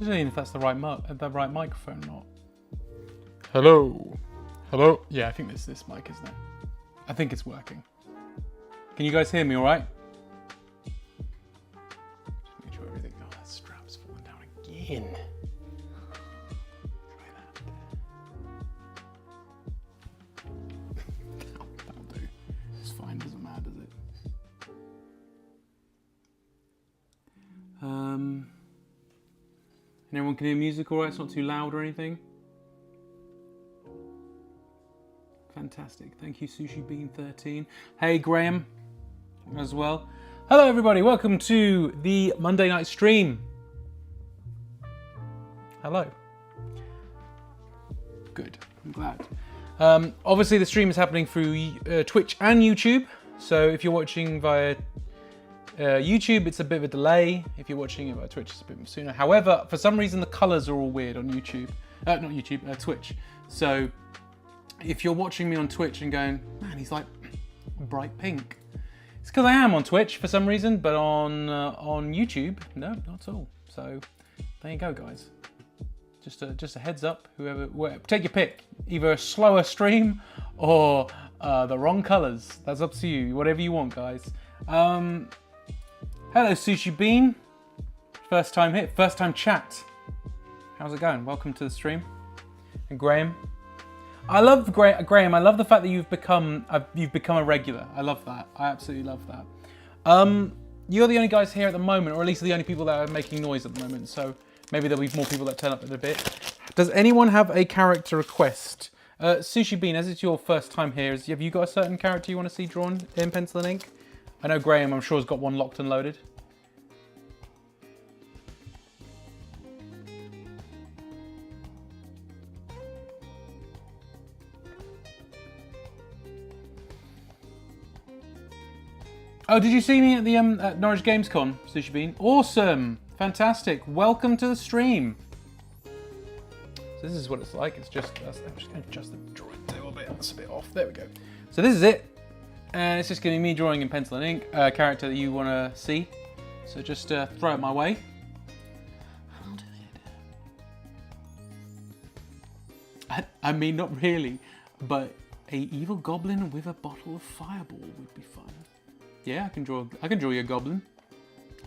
I don't know if that's the right microphone or not. Hello. Hello. Yeah, I think this mic, isn't it? I think it's working. Can you guys hear me all right? Just make sure everything... Oh, that strap's falling down again. Try that. That'll do. It's fine, doesn't matter, does it? And everyone can hear music all right? It's not too loud or anything? Fantastic. Thank you, Sushi Bean 13. Hey, Graham, as well. Hello, everybody. Welcome to the Monday night stream. Hello. Good. I'm glad. Obviously, the stream is happening through Twitch and YouTube. So if you're watching via YouTube, it's a bit of a delay. If you're watching it via Twitch, it's a bit sooner. However, for some reason, the colors are all weird on YouTube. Not YouTube, Twitch. So if you're watching me on Twitch and going, man, he's like bright pink, it's because I am on Twitch for some reason, but on YouTube, no, not at all. So there you go, guys. Just a heads up. Take your pick. Either a slower stream or the wrong colors. That's up to you. Whatever you want, guys. Hello, Sushi Bean. First time here, first time chat. How's it going? Welcome to the stream. And Graham. I love Graham. I love the fact that you've become a regular. I love that. I absolutely love that. You're the only guys here at the moment, or at least the only people that are making noise at the moment. So maybe there'll be more people that turn up in a bit. Does anyone have a character request? Sushi Bean, as it's your first time here, have you got a certain character you want to see drawn in pencil and ink? I know Graham, I'm sure, has got one locked and loaded. Oh, did you see me at the at Norwich Gamescom, Sushi Bean? Awesome! Fantastic! Welcome to the stream. So this is what it's like. It's just I'm just going to adjust the drawing table a bit. That's a bit off. There we go. So this is it. And it's just going to be me drawing in pencil and ink a character that you want to see. So just throw it my way. I mean, not really, but a evil goblin with a bottle of fireball would be fun. Yeah, I can draw you a goblin.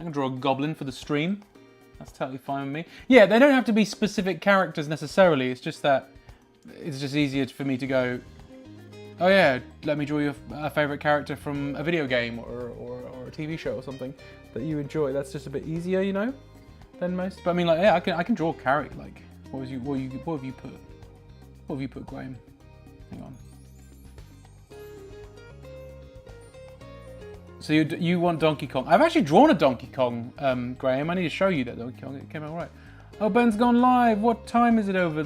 I can draw a goblin for the stream. That's totally fine with me. Yeah, they don't have to be specific characters necessarily. It's just that it's just easier for me to go, oh yeah, let me draw you a favourite character from a video game or a TV show or something that you enjoy. That's just a bit easier, you know, than most. But I mean, like, yeah, I can draw a character. Like, what have you put? What have you put, Graham? Hang on. So you want Donkey Kong? I've actually drawn a Donkey Kong, Graham. I need to show you that Donkey Kong. It came out right. Oh, Ben's gone live. What time is it over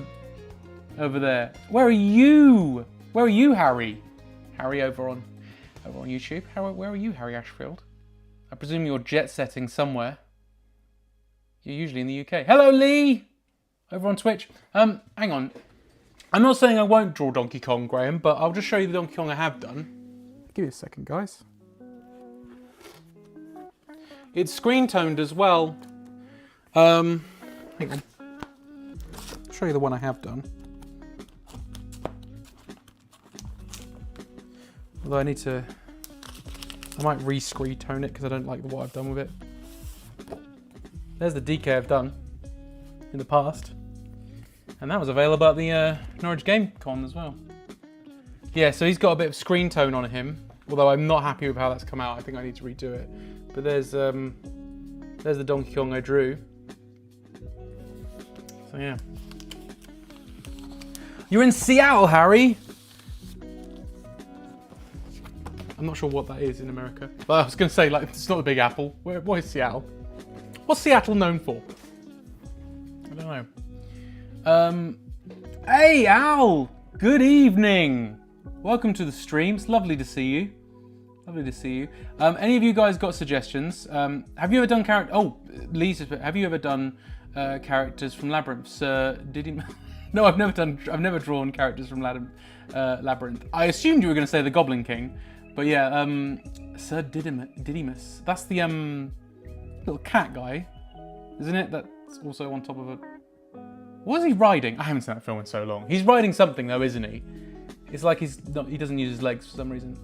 there? Where are you? Where are you, Harry? Harry over on YouTube. Where are you, Harry Ashfield? I presume you're jet setting somewhere. You're usually in the UK. Hello, Lee. Over on Twitch. Hang on. I'm not saying I won't draw Donkey Kong, Graham, but I'll just show you the Donkey Kong I have done. Give me a second, guys. It's screen toned as well. Hang on. I'll show you the one I have done. Although I might re-screen tone it because I don't like what I've done with it. There's the DK I've done in the past. And that was available at the Norwich Gamescom as well. Yeah, so he's got a bit of screen tone on him. Although I'm not happy with how that's come out. I think I need to redo it. But there's the Donkey Kong I drew. So yeah. You're in Seattle, Harry! I'm not sure what that is in America. But I was going to say, like, it's not the Big Apple. What is Seattle? What's Seattle known for? I don't know. Hey, Al! Good evening! Welcome to the stream. It's lovely to see you. Lovely to see you. Any of you guys got suggestions? Have you ever done character? Oh, Lisa, have you ever done characters from Labyrinth? Sir Didymus? No, I've never drawn characters from Labyrinth. I assumed you were going to say the Goblin King, but yeah, Sir Didymus. That's the little cat guy, isn't it? It's also on top of a... What is he riding? I haven't seen that film in so long. He's riding something though, isn't he? It's like he doesn't use his legs for some reason.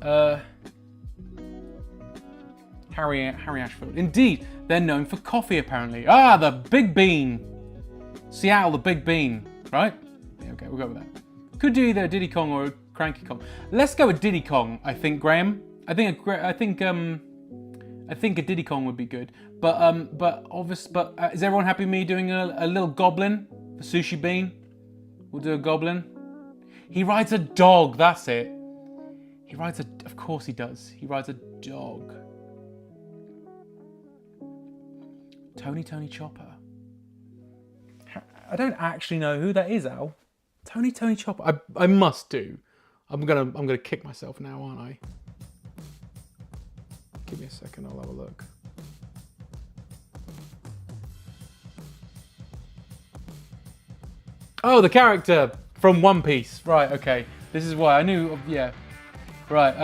Harry Ashfield. Indeed, they're known for coffee apparently. Ah, the Big Bean. Seattle, the Big Bean, right? Yeah, okay, we'll go with that. Could do either a Diddy Kong or a Cranky Kong. Let's go with Diddy Kong, I think, Graham. I think a Diddy Kong would be good. But is everyone happy with me doing a little goblin for Sushi Bean? We'll do a goblin. He rides a dog, that's it. Of course he does. He rides a dog. Tony Chopper. I don't actually know who that is, Al. Tony Chopper. I must do. I'm gonna kick myself now, aren't I? Give me a second, I'll have a look. Oh, the character from One Piece. Right, okay. This is why I knew, yeah. Right,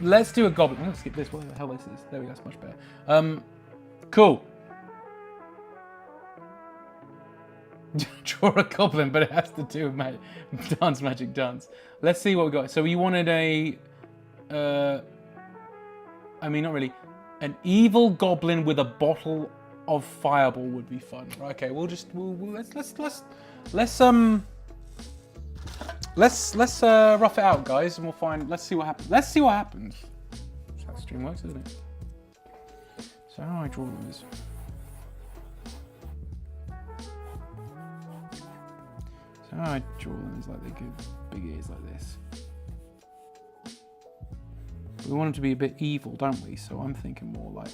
let's do a goblin. Let's skip this. What the hell is this? There we go, that's much better. Cool. Draw a goblin, but it has to do with dance, magic dance. Let's see what we got. So we wanted a, I mean, not really. An evil goblin with a bottle of fireball would be fun. Right, okay, let's rough it out, guys, and we'll find. Let's see what happens. That's how the stream works, isn't it? So how do I draw these? So how I draw them is like they give big ears like this. We want them to be a bit evil, don't we? So I'm thinking more like,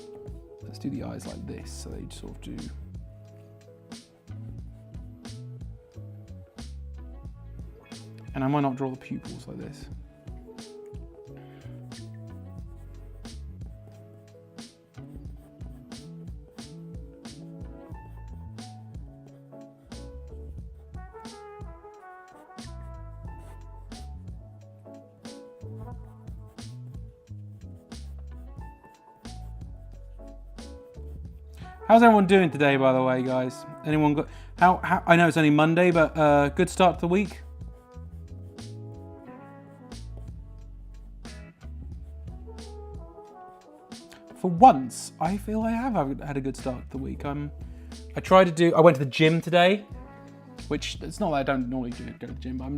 let's do the eyes like this, so they sort of do. And I might not draw the pupils like this. How's everyone doing today, by the way, guys? Anyone got how I know it's only Monday, but good start to the week. For once, I feel I have had a good start to the week. I went to the gym today, which it's not that I don't normally go to the gym, but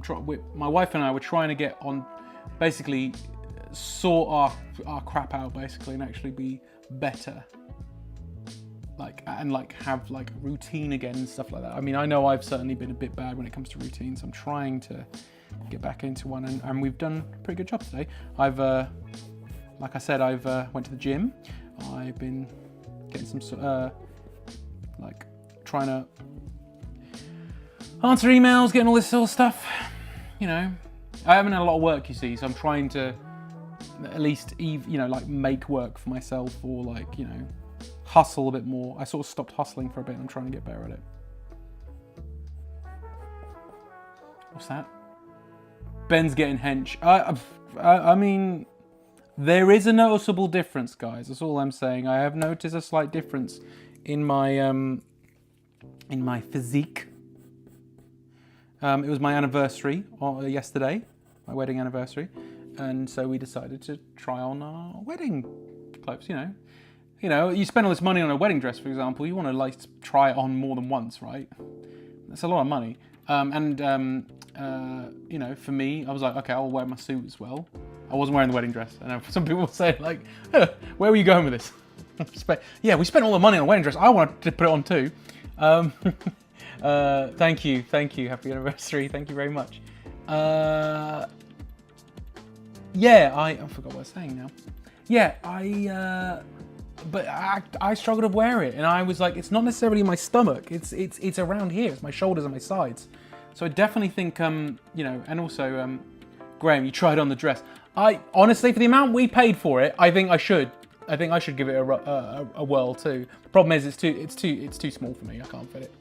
my wife and I were trying to get on, basically sort our crap out, basically, and actually be better. Have routine again and stuff like that. I mean, I know I've certainly been a bit bad when it comes to routines. I'm trying to get back into one, and we've done a pretty good job today. I've, like I said, I've went to the gym. I've been getting some trying to answer emails, getting all this sort of stuff. You know, I haven't had a lot of work, you see, so I'm trying to at least make work for myself, or hustle a bit more. I sort of stopped hustling for a bit and I'm trying to get better at it. What's that? Ben's getting hench. I mean, there is a noticeable difference, guys. That's all I'm saying. I have noticed a slight difference in my physique. It was my anniversary yesterday, my wedding anniversary, and so we decided to try on our wedding clothes. You know, you spend all this money on a wedding dress, for example, you want to try it on more than once, right? That's a lot of money. For me, I was like, okay, I'll wear my suit as well. I wasn't wearing the wedding dress. And some people say where were you going with this? Yeah, we spent all the money on a wedding dress. I wanted to put it on too. Thank you. Happy anniversary. Thank you very much. I forgot what I was saying now. Yeah, but I struggled to wear it, and I was like, it's not necessarily my stomach, it's around here, it's my shoulders and my sides. So I definitely think, and also, Graham, you tried on the dress. I honestly, for the amount we paid for it, I think I should give it a whirl too. The problem is it's too small for me. I can't fit it.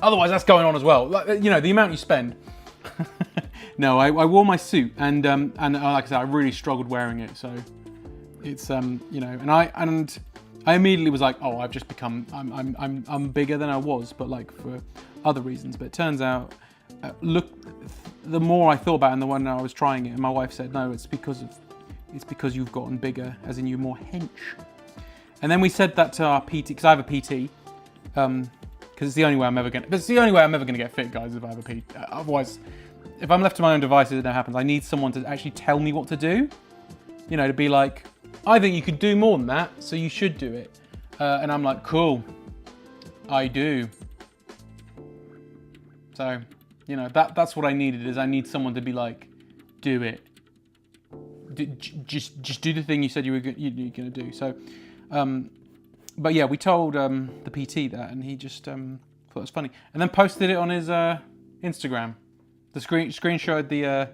Otherwise, that's going on as well. The amount you spend. No, I wore my suit, and like I said, I really struggled wearing it. So it's and I immediately was like, oh, I've just become, I'm bigger than I was, but like for other reasons. But it turns out, look, the more I thought about it and the one I was trying it, and my wife said, no, it's because you've gotten bigger, as in you're more hench. And then we said that to our PT, because I have a PT, because it's the only way I'm ever gonna get fit, guys, if I have a PT. Otherwise, if I'm left to my own devices, it never happens. I need someone to actually tell me what to do. You know, to be like, I think you could do more than that, so you should do it. And I'm like, cool, I do. So, you know, that's what I needed, is I need someone to be like, do it. Just do the thing you said you're going to do. So, but yeah, we told the PT that, and he just thought it was funny. And then posted it on his Instagram. The screen showed the,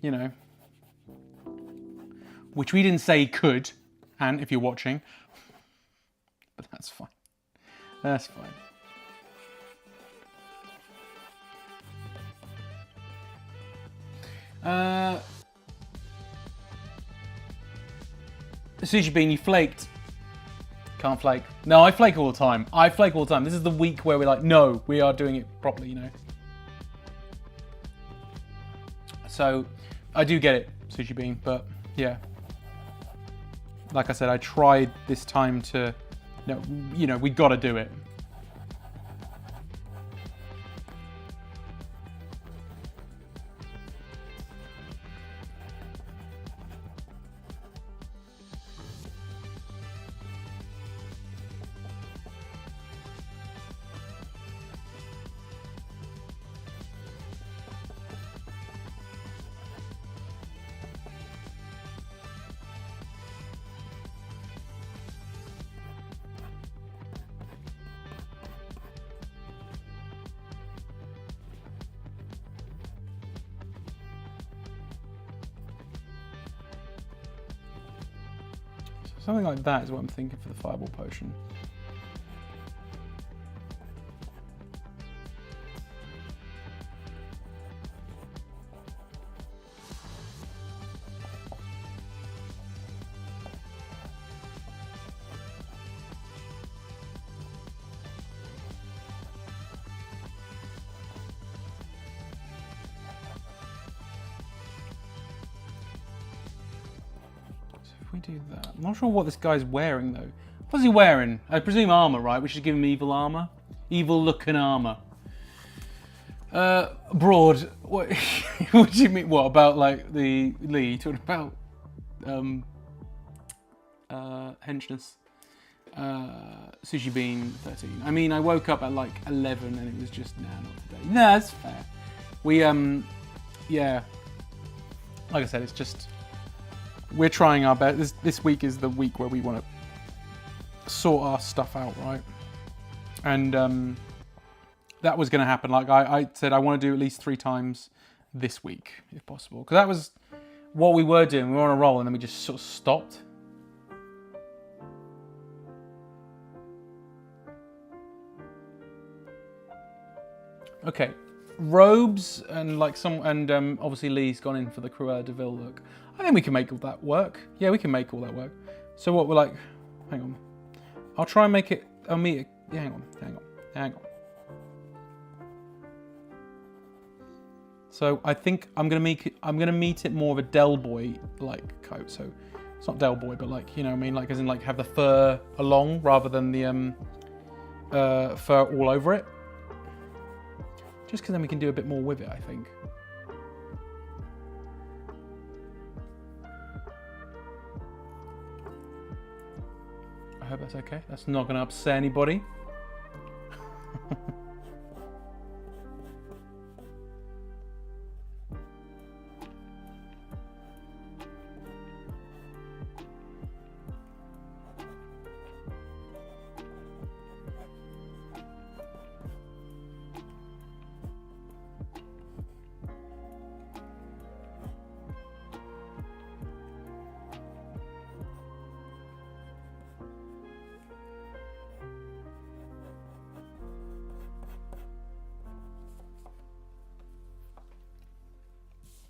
you know, which we didn't say he could, and if you're watching, but that's fine. That's fine. Sushi Bean, you flaked. Can't flake. No, I flake all the time. This is the week where we're like, no, we are doing it properly, you know. So, I do get it, Sushi Bean, but yeah. Like I said, I tried this time to, you know, we got to do it. Something like that is what I'm thinking for the fireball potion. We do that. I'm not sure what this guy's wearing though. What's he wearing? I presume armor, right? We should give him evil armor. Evil looking armor. Broad. What? What do you mean? What about like the Lee? You talking about henchness? Sushi Bean 13. I mean, I woke up at like 11 and it was just not today. No, that's fair. We yeah. Like I said, it's just. We're trying our best. This week is the week where we want to sort our stuff out, right? And that was going to happen. Like I said, I want to do at least 3 times this week, if possible. Because that was what we were doing. We were on a roll and then we just sort of stopped. Okay. Robes and like obviously Lee's gone in for the Cruella de Vil look. I think we can make all that work. Yeah, we can make all that work. So what we're like, hang on. I'll try and make it, I'll meet it, yeah, hang on. So I think I'm gonna meet it more of a Del Boy like coat. So it's not Del Boy, but like, you know what I mean? Like as in like have the fur along rather than the fur all over it. Just because then we can do a bit more with it, I think. I hope that's okay. That's not going to upset anybody.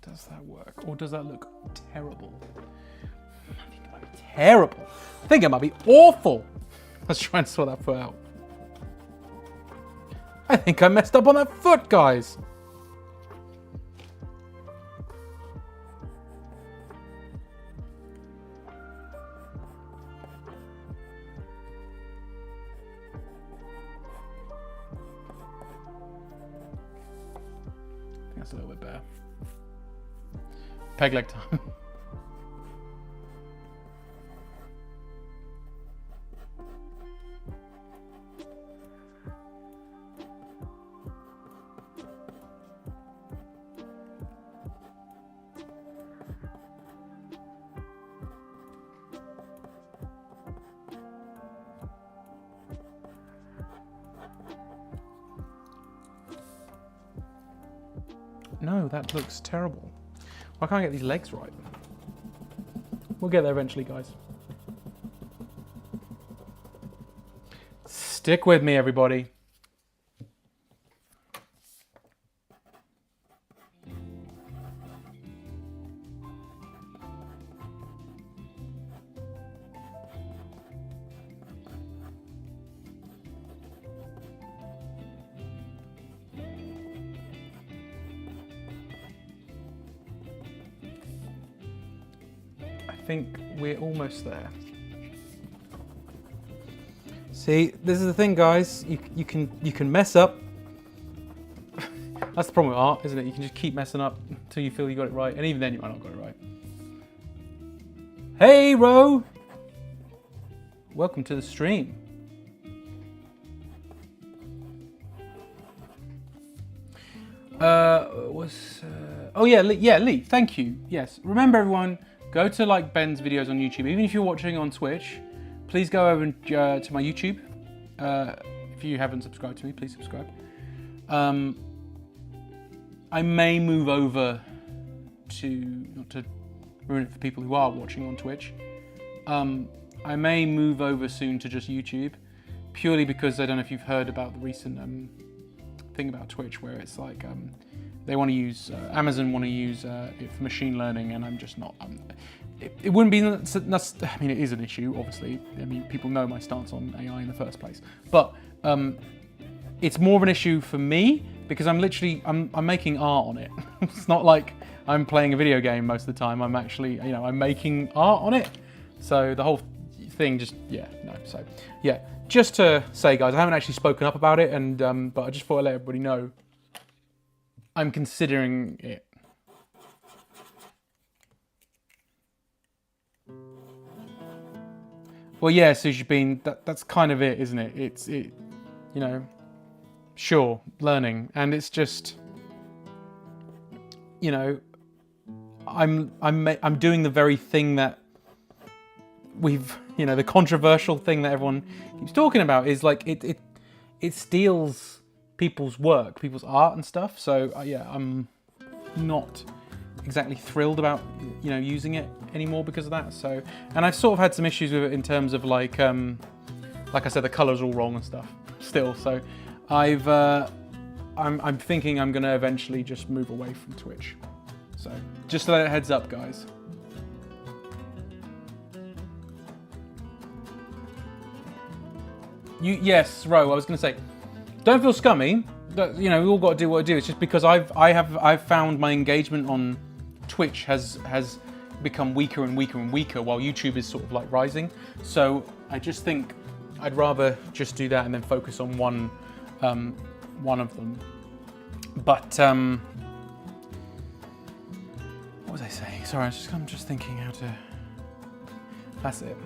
Does that work? Or does that look terrible? I think it might be terrible. I think it might be awful. Let's try and sort that foot out. I think I messed up on that foot, guys. That's a little bit better. Peg leg time. No, that looks terrible. Why can't I get these legs right? We'll get there eventually, guys. Stick with me, everybody. I think we're almost there. See, this is the thing, guys. You can mess up. That's the problem with art, isn't it? You can just keep messing up until you feel you got it right, and even then you might not got it right. Hey, Ro! Welcome to the stream. Oh yeah, Lee. Thank you. Yes. Remember, everyone. Go to like Ben's videos on YouTube. Even if you're watching on Twitch, please go over to my YouTube. If you haven't subscribed to me, please subscribe. I may move over to, not to ruin it for people who are watching on Twitch, I may move over soon to just YouTube, purely because I don't know if you've heard about the recent thing about Twitch where it's like they want to use, Amazon want to use it for machine learning, and I'm just not, it wouldn't be, I mean, it is an issue, obviously. I mean, people know my stance on AI in the first place, but it's more of an issue for me because I'm making art on it. It's not like I'm playing a video game most of the time. I'm actually, you know, I'm making art on it. So the whole thing just, so yeah. Just to say, guys, I haven't actually spoken up about it, and but I just thought I'd let everybody know I'm considering it. Well, yeah, Sujabin, that's kind of it, isn't it? You know, sure, learning, and it's just, you know, I'm doing the very thing that you know, the controversial thing that everyone keeps talking about is like it steals people's work, people's art and stuff. So yeah, I'm not exactly thrilled about, you know, using it anymore because of that. So, and I've sort of had some issues with it in terms of like I said, the color's all wrong and stuff still. So I'm thinking I'm gonna eventually just move away from Twitch. So just to let it heads up, guys. Yes, Ro, I was gonna say, don't feel scummy. You know, we all got to do what we do. It's just because I've found my engagement on Twitch has become weaker and weaker and weaker, while YouTube is sort of like rising. So I just think I'd rather just do that and then focus on one of them. But what was I saying? Sorry, I'm just thinking how to. That's it.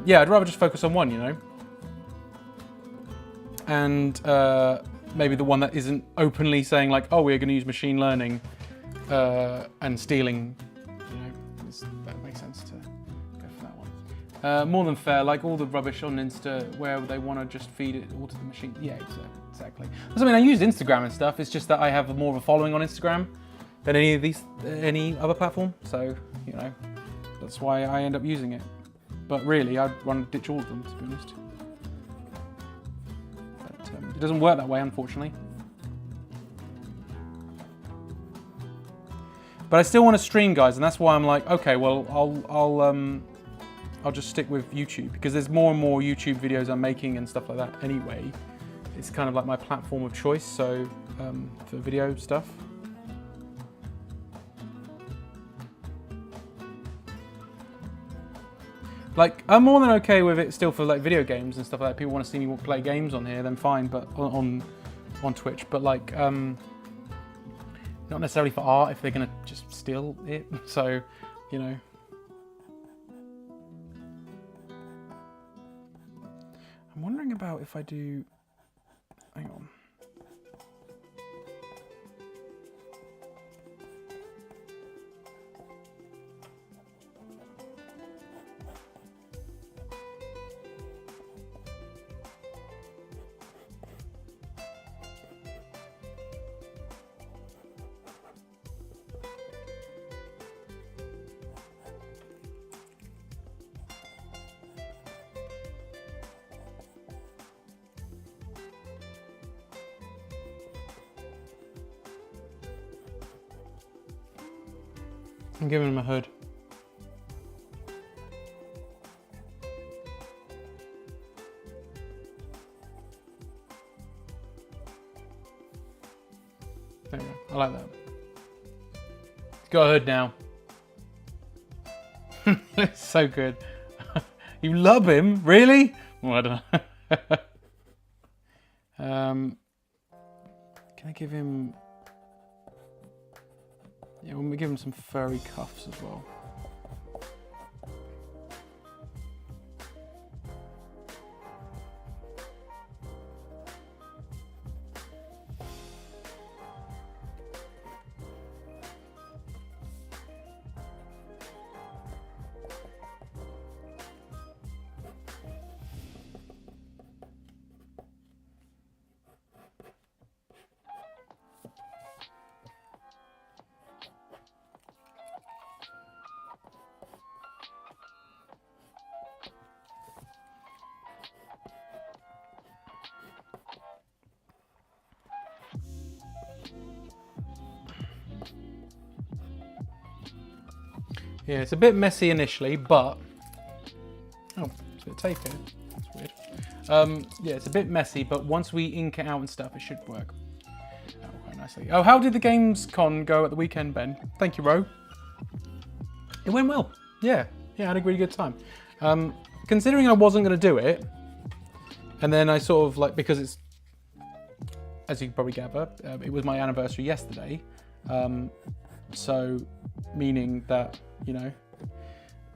Yeah, I'd rather just focus on one, you know, and maybe the one that isn't openly saying like, oh, we're going to use machine learning and stealing, you know, that makes sense to go for that one. More than fair, like all the rubbish on Insta where they want to just feed it all to the machine. Yeah, exactly. I mean, I use Instagram and stuff. It's just that I have more of a following on Instagram than any other platform. So, you know, that's why I end up using it. But really, I'd want to ditch all of them, to be honest. But it doesn't work that way, unfortunately. But I still want to stream, guys, and that's why I'm like, okay, well, I'll just stick with YouTube, because there's more and more YouTube videos I'm making and stuff like that anyway. It's kind of like my platform of choice, so for video stuff. Like, I'm more than okay with it still for like video games and stuff like that. People want to see me play games on here, then fine, but on Twitch. But like, not necessarily for art if they're gonna just steal it. So, you know. I'm wondering about if I do. Hang on. I'm giving him a hood. There we go. I like that. He's got a hood now. It's so good. You love him? Really? Well, I don't know. Can I give him... Yeah, when we give him some furry cuffs as well. Yeah, it's a bit messy initially, but... Oh, it's a bit of tape here. That's weird. Yeah, it's a bit messy, but once we ink it out and stuff, it should work. Oh, quite nicely. Oh, how did the Gamescom go at the weekend, Ben? Thank you, Ro. It went well. Yeah, I had a really good time. Considering I wasn't going to do it, and then I sort of, like, because it's, as you can probably gather, it was my anniversary yesterday. So, meaning that, you know,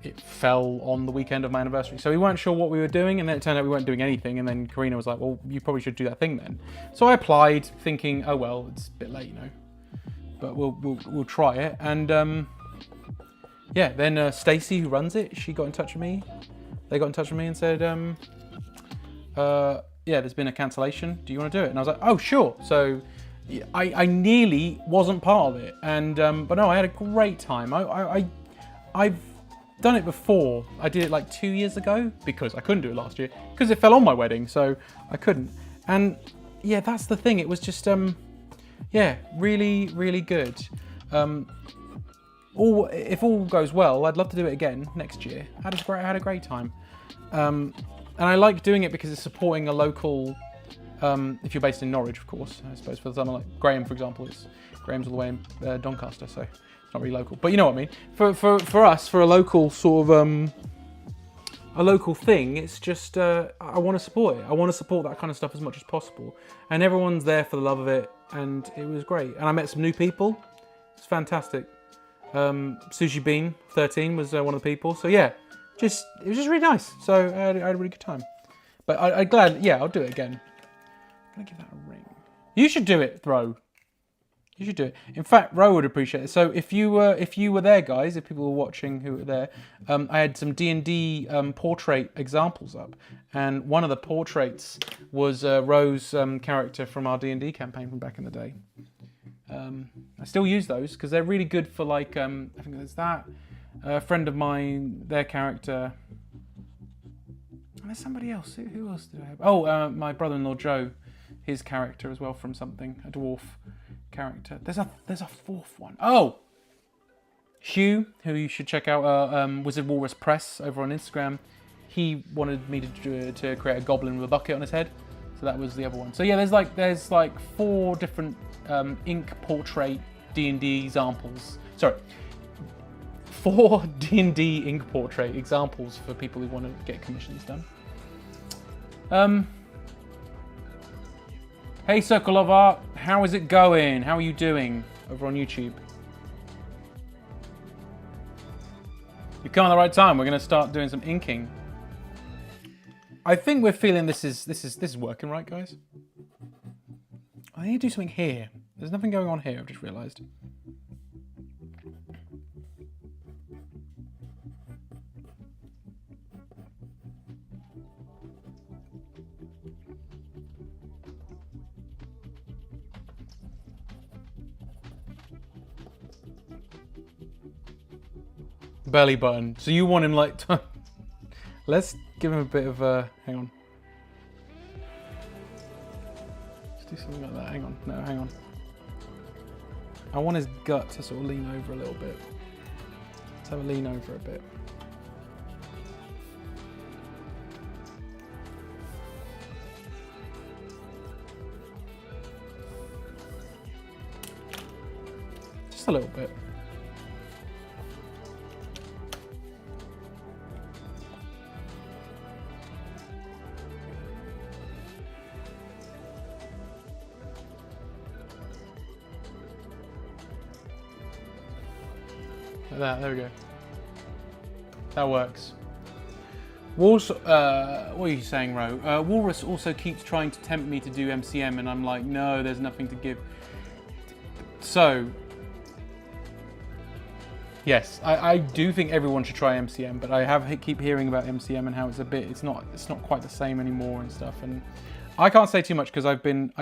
it fell on the weekend of my anniversary. So we weren't sure what we were doing, and then it turned out we weren't doing anything, and then Karina was like, well, you probably should do that thing then. So I applied, thinking, oh well, it's a bit late, you know, but we'll try it. And yeah, then Stacey, who runs it, she got in touch with me. They got in touch with me and said, yeah, there's been a cancellation. Do you want to do it? And I was like, oh, sure. So I nearly wasn't part of it, and but no, I had a great time. I've done it before. I did it like 2 years ago because I couldn't do it last year because it fell on my wedding, so I couldn't. And yeah, that's the thing. It was just yeah, really good. If all goes well, I'd love to do it again next year. I had a great time, and I like doing it because it's supporting a local. If you're based in Norwich, of course, I suppose for someone like Graham, for example, Graham's all the way in Doncaster, so it's not really local. But you know what I mean. For us, for a local sort of a local thing, it's just I want to support it. I want to support that kind of stuff as much as possible, and everyone's there for the love of it, and it was great. And I met some new people. It's fantastic. Sushi Bean 13 was one of the people. So yeah, it was just really nice. So I had a really good time. But I'm glad. Yeah, I'll do it again. I'm gonna give that a ring. You should do it, Ro. You should do it. In fact, Ro would appreciate it. So if you were there, guys, if people were watching who were there, I had some D&D portrait examples up, and one of the portraits was Ro's character from our D&D campaign from back in the day. I still use those because they're really good for, like, I think there's that. A friend of mine, their character. And there's somebody else. Who else did I have? Oh, my brother-in-law Joe. His character as well from something, a dwarf character. There's a fourth one. Oh, Hugh, who you should check out, Wizard Walrus Press over on Instagram. He wanted me to create a goblin with a bucket on his head, so that was the other one. So yeah, there's like 4 different ink portrait D&D examples. Sorry, 4 D&D ink portrait examples for people who want to get commissions done. Hey Circle of Art, how is it going? How are you doing over on YouTube? You've come at the right time. We're going to start doing some inking. I think we're feeling this is working, right, guys? I need to do something here. There's nothing going on here. I've just realised. Belly button. So you want him like to... Let's give him a bit of a... Hang on. Let's do something like that. Hang on. No, hang on. I want his gut to sort of lean over a little bit. Let's have a lean over a bit. Just a little bit. Like that, there we go. That works. What are you saying, Ro? Walrus also keeps trying to tempt me to do MCM, and I'm like, no, there's nothing to give. So, yes, I do think everyone should try MCM, but I keep hearing about MCM and how it's not quite the same anymore and stuff. And I can't say too much because I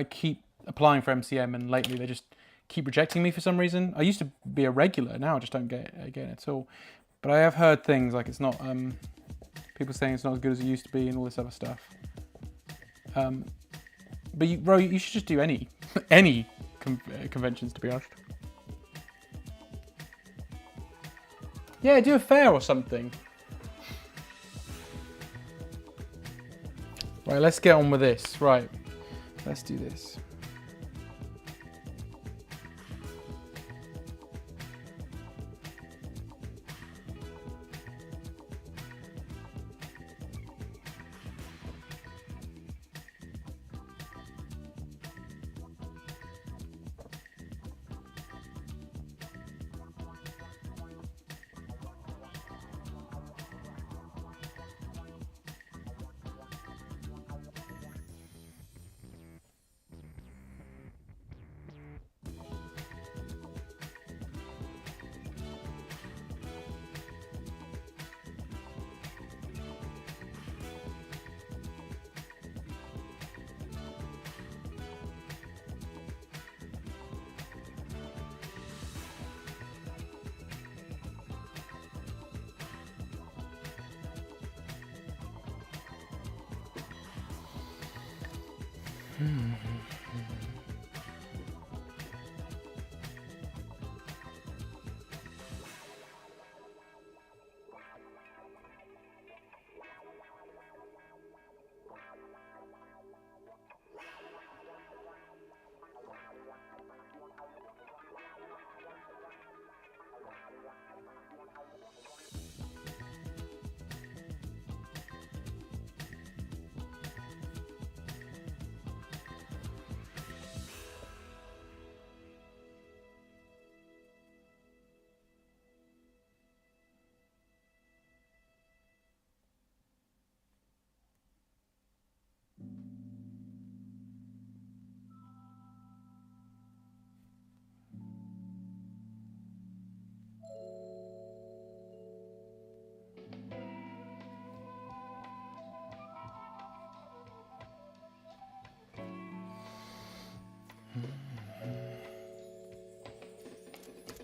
keep applying for MCM, and lately they just keep rejecting me for some reason. I used to be a regular, now I just don't get it at all. But I have heard things like it's not, people saying it's not as good as it used to be and all this other stuff. But you should just do any conventions, to be honest. Yeah, do a fair or something. Right, let's get on with this. Right, let's do this.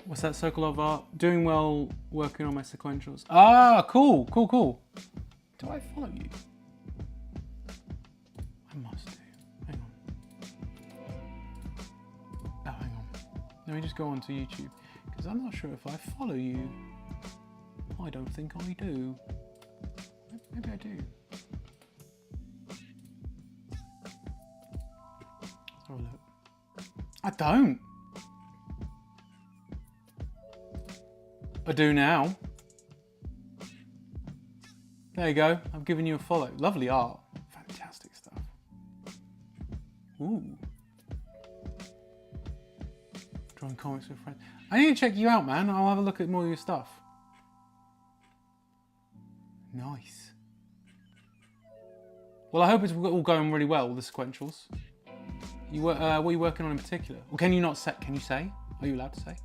What's that, Circle of Art? Doing well, working on my sequentials. Ah, cool. Do I follow you? I must do. Hang on. Oh, hang on. Let me just go on to YouTube, because I'm not sure if I follow you. I don't think I do. Maybe I do. Let's have a look. I don't. I do now. There you go. I've given you a follow. Lovely art. Fantastic stuff. Ooh. Drawing comics with friends. I need to check you out, man. I'll have a look at more of your stuff. Nice. Well, I hope it's all going really well with the sequentials. What are you working on in particular? Well, can you not say? Can you say? Are you allowed to say?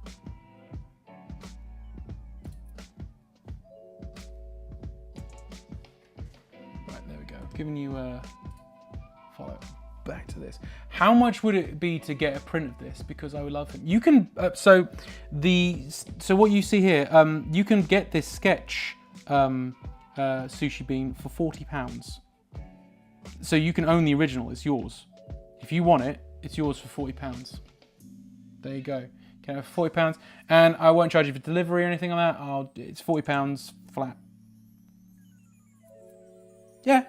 Right, there we go. I've given you a follow. Back to this. How much would it be to get a print of this? Because I would love it. You can. So what you see here, you can get this sketch Sushi Bean for £40. So you can own the original. It's yours. If you want it, it's yours for £40. There you go. You can have £40, and I won't charge you for delivery or anything like that. It's £40 flat. Yeah,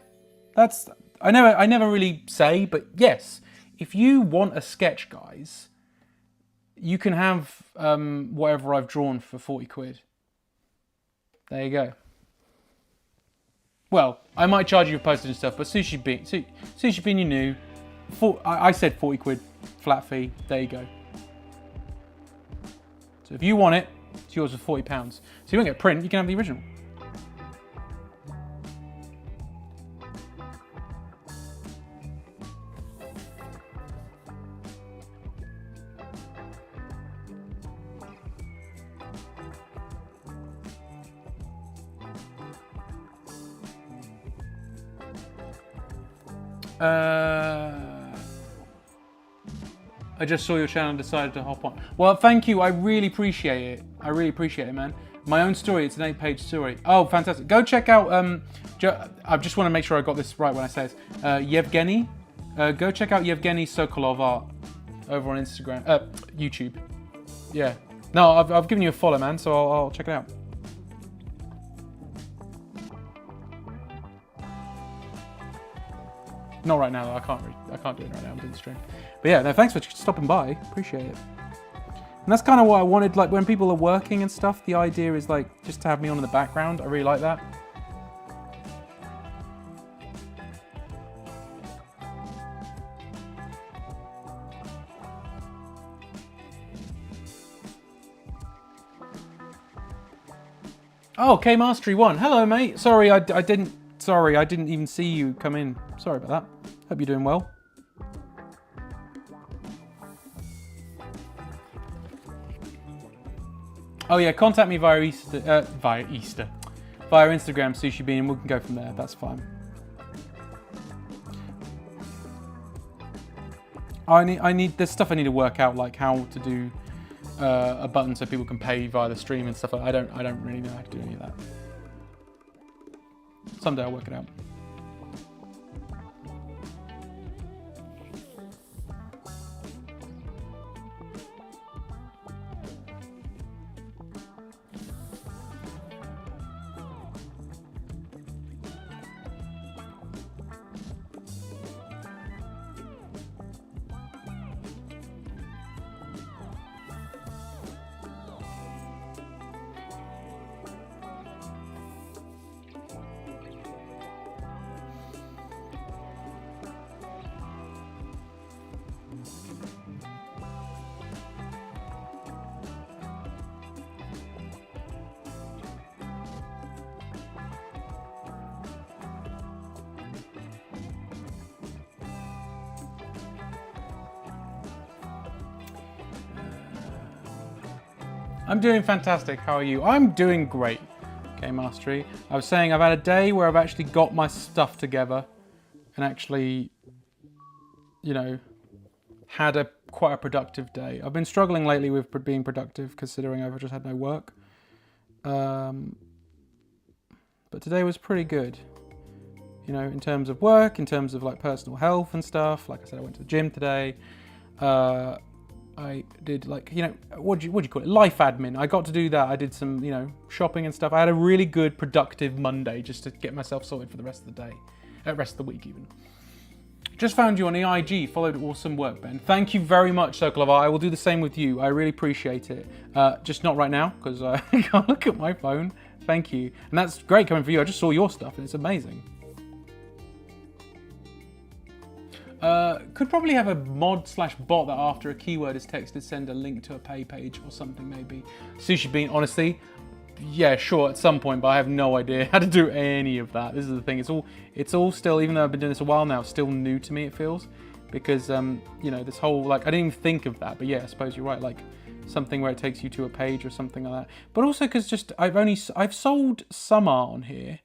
that's. I never really say, but yes, if you want a sketch, guys, you can have whatever I've drawn for 40 quid. There you go. Well, I might charge you for postage and stuff, but Sushi Bean, you knew. I said 40 quid flat fee. There you go. So if you want it, it's yours for £40. So you won't get a print, you can have the original. I just saw your channel and decided to hop on. Well, thank you. I really appreciate it. I really appreciate it, man. My own story. It's an 8-page story. Oh, fantastic. Go check out... I just want to make sure I got this right when I say this. Yevgeny. Go check out Yevgeny Sokolov art over on Instagram. YouTube. Yeah. No, I've given you a follow, man, so I'll check it out. Not right now, though. I can't do it right now. I'm doing the stream. But yeah, no, thanks for stopping by. Appreciate it. And that's kind of what I wanted. Like when people are working and stuff, the idea is like just to have me on in the background. I really like that. Oh, K Mastery 1. Hello, mate. Sorry, I didn't even see you come in. Sorry about that. Hope you're doing well. Oh yeah, contact me via Instagram, Sushi Bean, and we can go from there. That's fine. There's stuff I need to work out, like how to do a button so people can pay via the stream and stuff. I don't really know how to do any of that. Someday I'll work it out. I'm doing fantastic. How are you? I'm doing great. Okay, Mastery. I was saying I've had a day where I've actually got my stuff together and actually, you know, had quite a productive day. I've been struggling lately with being productive considering I've just had no work. But today was pretty good. You know, in terms of work, in terms of like personal health and stuff. Like I said, I went to the gym today. I did like, you know, what do you call it? Life admin. I got to do that. I did some, you know, shopping and stuff. I had a really good, productive Monday just to get myself sorted for the rest of the day, rest of the week even. Just found you on EIG. Followed awesome work, Ben. Thank you very much, Circle of Art. I will do the same with you. I really appreciate it. Just not right now because I can't look at my phone. Thank you. And that's great coming from you. I just saw your stuff and it's amazing. Could probably have a mod/bot that after a keyword is texted, send a link to a pay page or something maybe. Sushi Bean, honestly, yeah, sure, at some point, but I have no idea how to do any of that. This is the thing. It's all still, even though I've been doing this a while now, still new to me. It feels because you know, this whole like I didn't even think of that, but yeah, I suppose you're right. Like something where it takes you to a page or something like that. But also because just I've sold some art on here.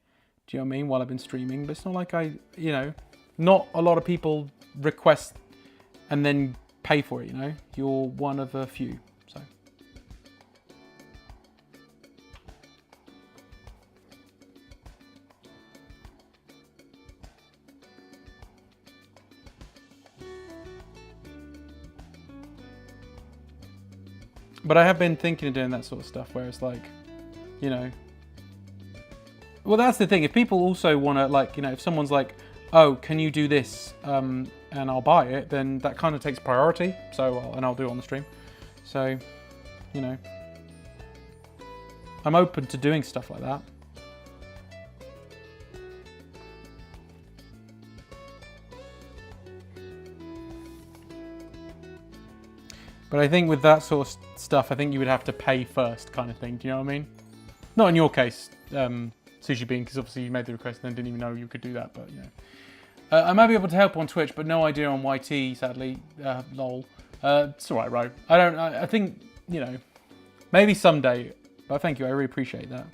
Do you know what I mean? While I've been streaming, but it's not like you know, not a lot of people request and then pay for it, you know. You're one of a few, so. But I have been thinking of doing that sort of stuff where it's like, you know, well, that's the thing. If people also want to, like, you know, if someone's like, oh, can you do this and I'll buy it, then that kind of takes priority. So, and I'll do it on the stream. So, you know, I'm open to doing stuff like that. But I think with that sort of stuff, I think you would have to pay first kind of thing. Do you know what I mean? Not in your case, Sushi Bean, because obviously you made the request and then didn't even know you could do that, but you know. I might be able to help on Twitch, but no idea on YT, sadly. Lol. It's alright, Ro. I think, you know, maybe someday. But thank you, I really appreciate that.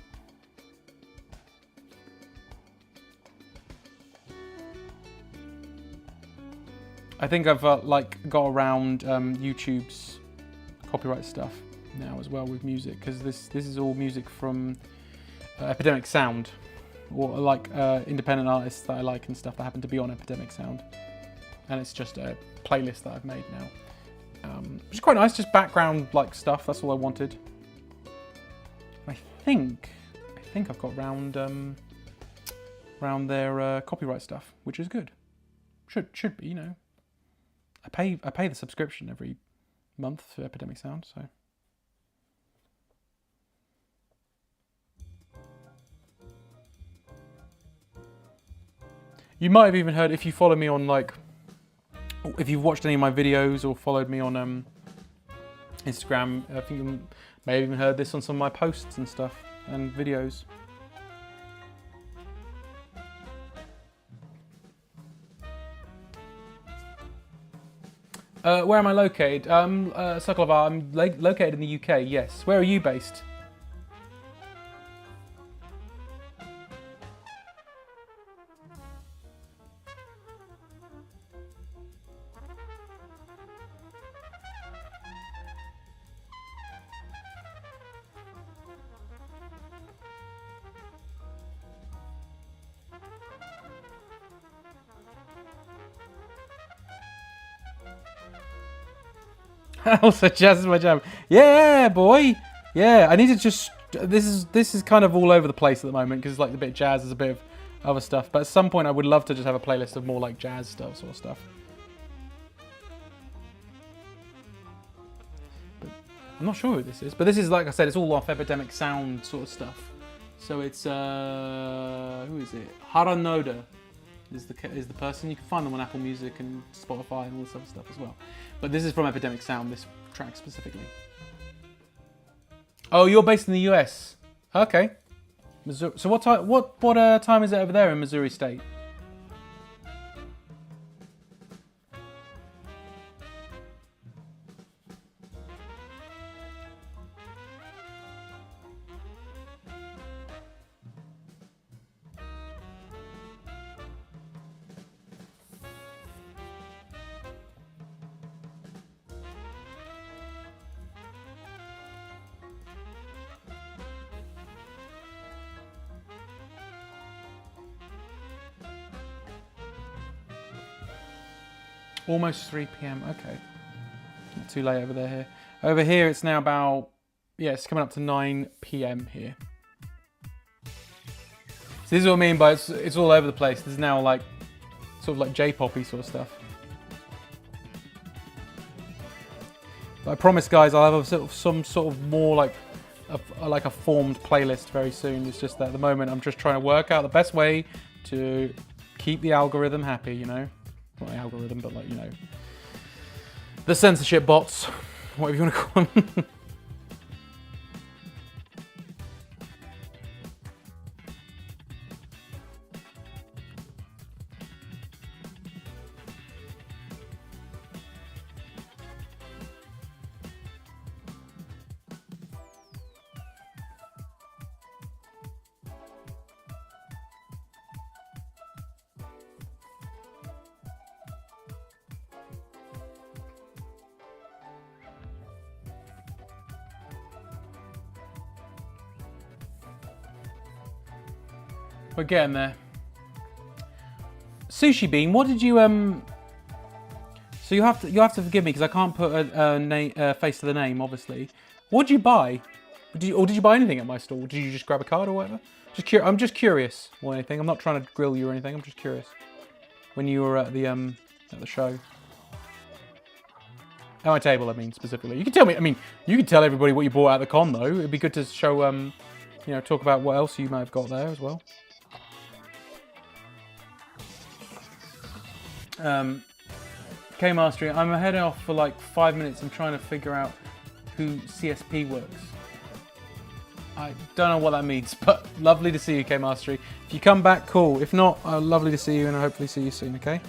I think I've like got around YouTube's copyright stuff now as well with music, because this is all music from Epidemic Sound, or like independent artists that I like and stuff that happen to be on Epidemic Sound, and it's just a playlist that I've made now, which is quite nice, just background like stuff. That's all I wanted. I think I've got round their copyright stuff, which is good. Should be, you know. I pay the subscription every month for Epidemic Sound, so. You might have even heard, if you follow me on, like, if you've watched any of my videos or followed me on Instagram, I think you may have even heard this on some of my posts and stuff and videos. Where am I located? Circle of Art, I'm located in the UK, yes. Where are you based? Also, jazz is my jam. Yeah, boy. Yeah, I need to just. This is kind of all over the place at the moment because like a bit of jazz, there's a bit of other stuff. But at some point, I would love to just have a playlist of more like jazz stuff, sort of stuff. But I'm not sure who this is. But this is, like I said, it's all off Epidemic Sound sort of stuff. So it's who is it? Haranoda is the person. You can find them on Apple Music and Spotify and all this other stuff as well. But this is from Epidemic Sound, this track specifically. Oh, you're based in the US. Okay. Missouri. So what time is it over there in Missouri State? Almost 3 p.m. Okay. too late over there here. Over here it's now about, yeah, it's coming up to 9 p.m. here. So this is what I mean by it's all over the place. There's now like sort of like J-poppy sort of stuff. But I promise, guys, I'll have some sort of more like a formed playlist very soon. It's just that at the moment I'm just trying to work out the best way to keep the algorithm happy, you know. Not the algorithm, but like, you know, the censorship bots, whatever you want to call them. We're getting there. Sushi Bean, what did you So you have to forgive me because I can't put a face to the name, obviously. What did you buy? Did you buy anything at my stall? Did you just grab a card or whatever? I'm just curious or anything. I'm not trying to grill you or anything. I'm just curious. When you were at the show. At my table, I mean, specifically. You can tell me. I mean, you can tell everybody what you bought at the con, though. It'd be good to show, you know, talk about what else you might have got there as well. K-Mastery, I'm heading off for like 5 minutes. I'm trying to figure out who CSP works. I don't know what that means, but lovely to see you, K-Mastery. If you come back, cool. If not, lovely to see you, and I hopefully see you soon, okay?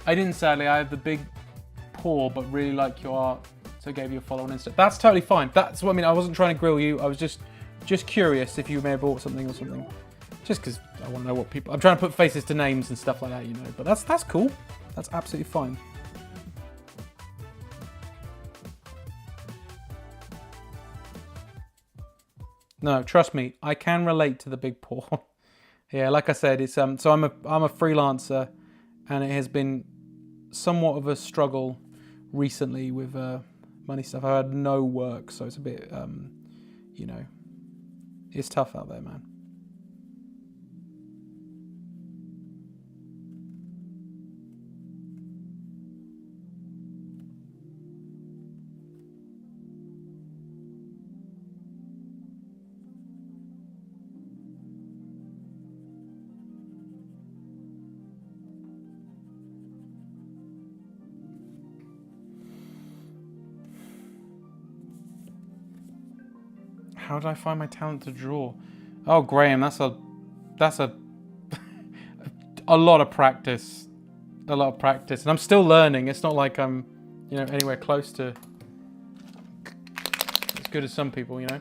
I didn't, sadly. I have the big paw, but really like your art, so I gave you a follow on Insta. That's totally fine. That's what I mean. I wasn't trying to grill you. I was just curious if you may have bought something or something. Just because I want to know what people... I'm trying to put faces to names and stuff like that, you know. But that's cool. That's absolutely fine. No, trust me. I can relate to the big paw. Yeah, like I said, it's so I'm a freelancer, and it has been somewhat of a struggle recently with money stuff. I had no work, so it's a bit, you know, it's tough out there, man. How did I find my talent to draw? Oh, Graham, that's a a lot of practice. A lot of practice. And I'm still learning. It's not like I'm, you know, anywhere close to as good as some people, you know.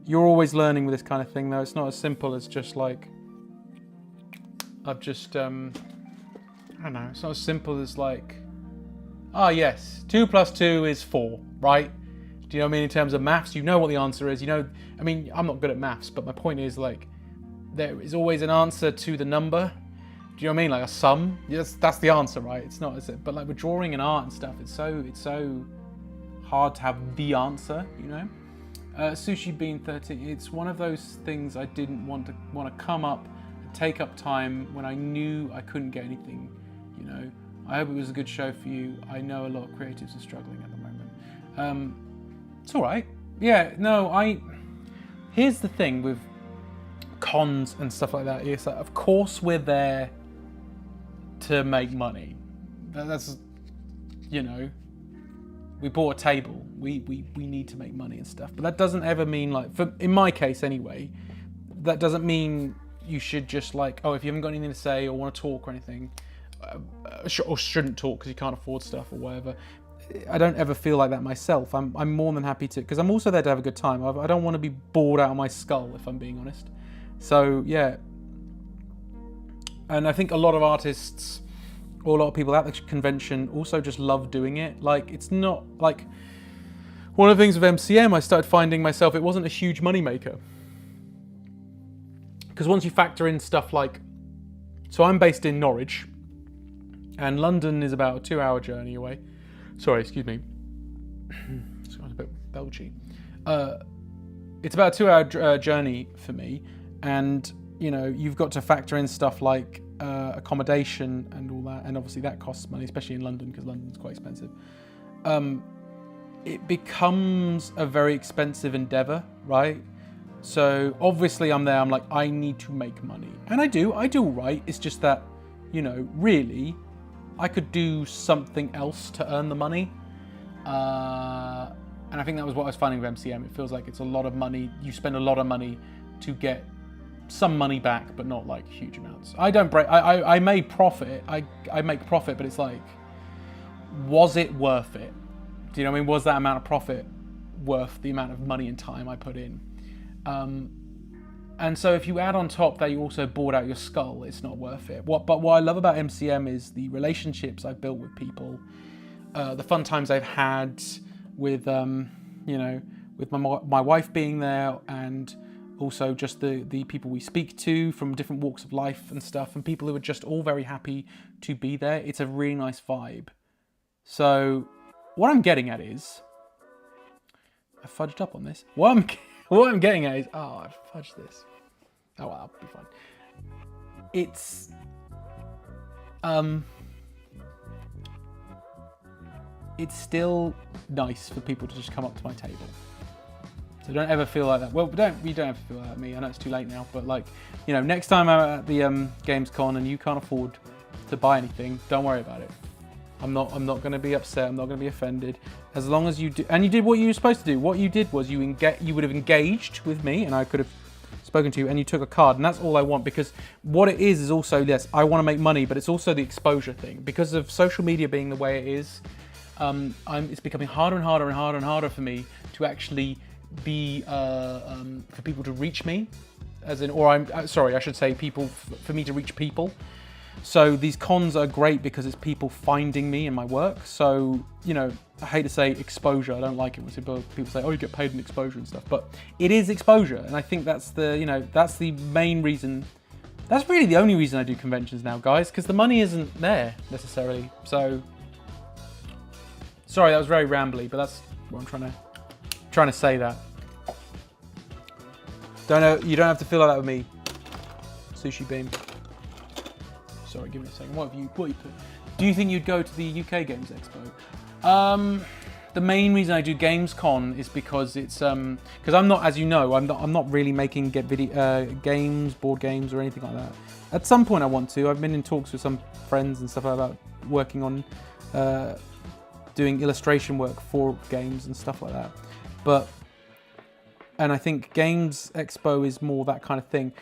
You're always learning with this kind of thing, though. It's not as simple as just like I've just I don't know. It's not as simple as like, ah, yes, 2 + 2 is 4, right? Do you know what I mean? In terms of maths, you know what the answer is. You know, I mean, I'm not good at maths, but my point is like, there is always an answer to the number. Do you know what I mean? Like a sum. Yes, that's the answer, right? It's not, is it? But like with drawing and art and stuff, it's so hard to have the answer. You know. Sushi Bean 13. It's one of those things I didn't want to come up. Take up time when I knew I couldn't get anything, you know. I hope it was a good show for you. I know a lot of creatives are struggling at the moment. It's all right. Yeah, no, here's the thing with cons and stuff like that. Is that of course we're there to make money. That's, you know, we bought a table. We need to make money and stuff. But that doesn't ever mean like, in my case anyway, that doesn't mean you should just like, oh, if you haven't got anything to say or want to talk or anything, or shouldn't talk because you can't afford stuff or whatever. I don't ever feel like that myself. I'm more than happy to, because I'm also there to have a good time. I don't want to be bored out of my skull, if I'm being honest. So yeah, And I think a lot of artists, or a lot of people at the convention also just love doing it. Like, it's not like, one of the things with MCM, I started finding myself, it wasn't a huge moneymaker. Because once you factor in stuff like, so I'm based in Norwich, and London is about a 2-hour journey away. Sorry, excuse me. It's a bit belchy. It's about a 2-hour journey for me, and you know, you've got to factor in stuff like accommodation and all that, and obviously that costs money, especially in London, because London's quite expensive. It becomes a very expensive endeavor, right? So obviously I'm there, I'm like, I need to make money. And I do all right. It's just that, you know, really, I could do something else to earn the money. And I think that was what I was finding with MCM. It feels like it's a lot of money. You spend a lot of money to get some money back, but not like huge amounts. I may profit, I make profit, but it's like, was it worth it? Do you know what I mean? Was that amount of profit worth the amount of money and time I put in? And so if you add on top that you also bored out your skull, it's not worth it. But what I love about MCM is the relationships I've built with people, the fun times I've had with, you know, with my wife being there, and also just the people we speak to from different walks of life and stuff, and people who are just all very happy to be there. It's a really nice vibe. So what I'm getting at is, I fudged up on this. What I'm getting at is, oh, I fudged this. Oh, well, I'll be fine. It's still nice for people to just come up to my table. So don't ever feel like that. Well, you don't have to feel like that, me. I know it's too late now, but like, you know, next time I'm at the Gamescom and you can't afford to buy anything, don't worry about it. I'm not going to be upset. I'm not going to be offended. As long as you do, and you did what you were supposed to do. What you did was you would have engaged with me, and I could have spoken to you, and you took a card, and that's all I want. Because what it is also, yes, I want to make money, but it's also the exposure thing. Because of social media being the way it is, it's becoming harder and harder and harder and harder for me to actually be for people to reach me, as in, or I should say, for me to reach people. So these cons are great because it's people finding me in my work. So, you know, I hate to say exposure. I don't like it when people say, oh, you get paid in exposure and stuff. But it is exposure. And I think that's that's the main reason. That's really the only reason I do conventions now, guys, because the money isn't there necessarily. So, sorry, that was very rambly, but that's what I'm trying to say that. You don't have to feel like that with me. Sushi Beam. Sorry, give me a second. What you put? Do you think you'd go to the UK Games Expo? The main reason I do Gamescom is because it's because I'm not, as you know, I'm not really making games, board games, or anything like that. At some point, I want to. I've been in talks with some friends and stuff about working on doing illustration work for games and stuff like that. And I think Games Expo is more that kind of thing.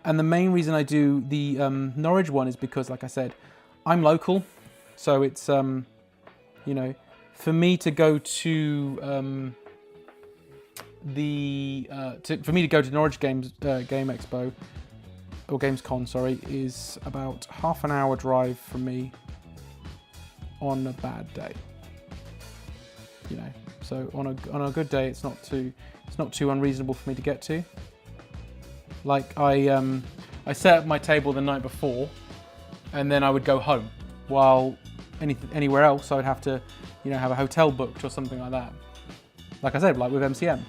And the main reason I do the Norwich one is because, like I said, I'm local. So it's, you know, for me to go to for me to go to Norwich Game Expo, or Gamescom, sorry, is about half an hour drive from me on a bad day. You know, so on a good day, it's not too unreasonable for me to get to. Like I set up my table the night before, and then I would go home. While anywhere else, I would have to, you know, have a hotel booked or something like that. Like I said, like with MCM.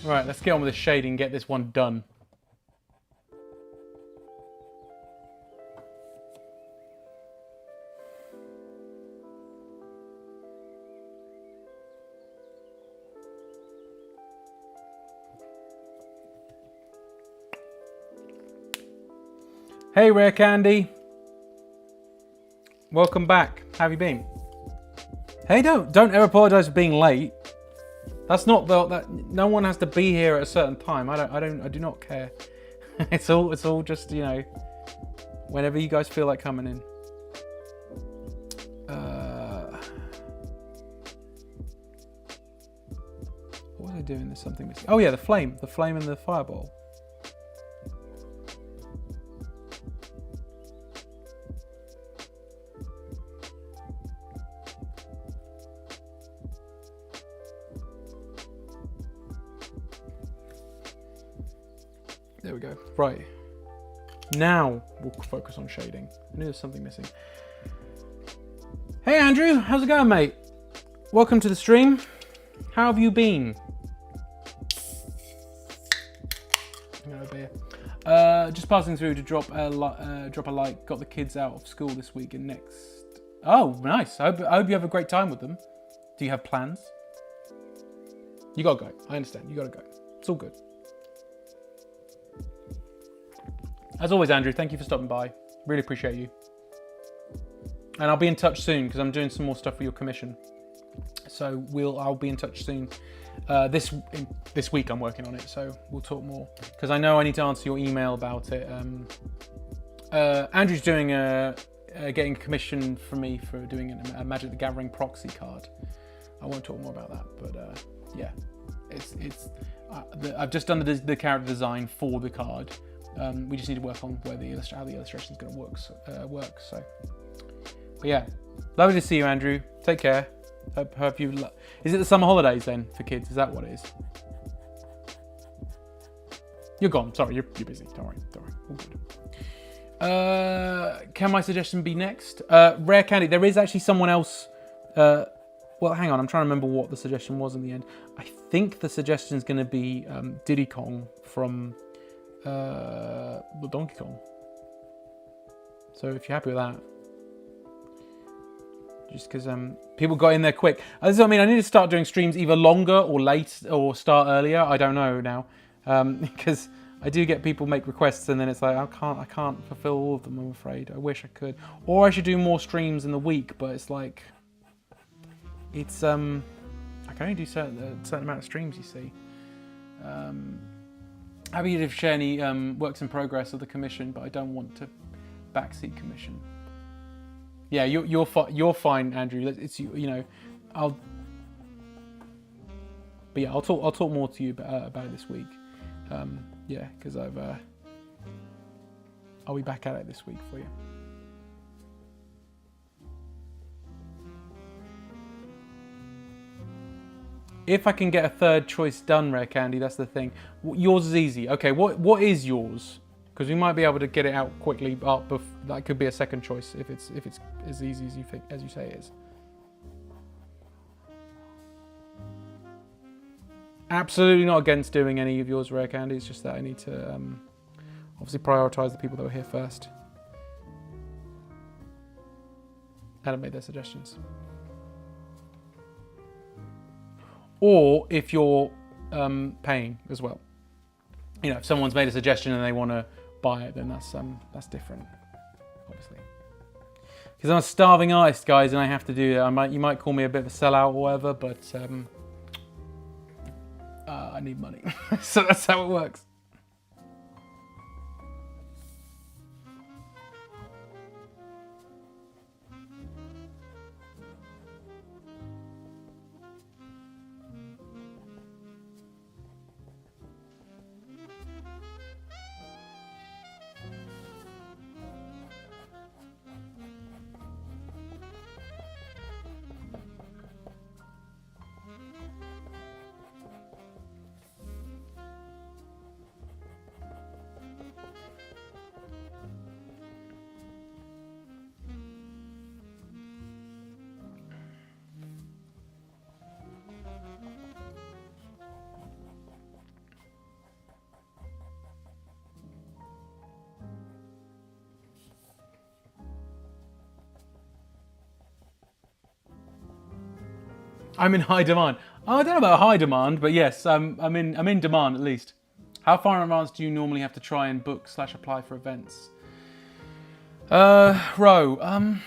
Right, let's get on with the shading and get this one done. Hey Rare Candy, welcome back. How have you been? Hey, don't ever apologise for being late. That's not that. No one has to be here at a certain time. I do not care. It's all just, you know, whenever you guys feel like coming in. What was I doing? There's something missing. Oh yeah, the flame and the fireball. There we go. Right. Now we'll focus on shading. I knew there's something missing. Hey Andrew, how's it going, mate? Welcome to the stream. How have you been? No beer. Just passing through to drop a like. Got the kids out of school this week and next. Oh, nice. I hope you have a great time with them. Do you have plans? You gotta go. I understand. You gotta go. It's all good. As always, Andrew, thank you for stopping by. Really appreciate you. And I'll be in touch soon because I'm doing some more stuff for your commission. So I'll be in touch soon. This week I'm working on it, so we'll talk more. Because I know I need to answer your email about it. Andrew's doing getting a commission from me for doing a Magic the Gathering proxy card. I won't talk more about that, but yeah, I've just done the character design for the card. We just need to work on where how the illustration is going to work. So, but yeah, lovely to see you, Andrew. Take care. Hope you. Is it the summer holidays then for kids? Is that what it is? You're gone. Sorry, you're busy. Don't worry. All good. Can my suggestion be next? Rare Candy. There is actually someone else. Well, hang on. I'm trying to remember what the suggestion was in the end. I think the suggestion is going to be Diddy Kong from. Donkey Kong. So if you're happy with that, just because people got in there quick. This is what I mean. I need to start doing streams either longer or late or start earlier. I don't know now, because I do get people make requests and then it's like I can't fulfill all of them. I'm afraid. I wish I could, or I should do more streams in the week. But it's like I can only do a certain amount of streams. You see. Happy to share any works in progress of the commission, but I don't want to backseat commission. Yeah, you're fine, Andrew. It's you know, But yeah, I'll talk more to you about it this week. Yeah, because I'll be back at it this week for you. If I can get a third choice done, Rare Candy, that's the thing. Yours is easy. Okay, what is yours? Because we might be able to get it out quickly. But that could be a second choice if it's as easy as you say it is. Absolutely not against doing any of yours, Rare Candy. It's just that I need to obviously prioritise the people that were here first. Hadn't made their suggestions. Or if you're paying as well. You know, if someone's made a suggestion and they want to buy it, then that's different, obviously. Because I'm a starving artist, guys, and I have to do that. You might call me a bit of a sellout or whatever, but I need money. So that's how it works. I'm in high demand. Oh, I don't know about high demand, but yes, I'm in demand at least. How far in advance do you normally have to try and book/apply for events? Ro,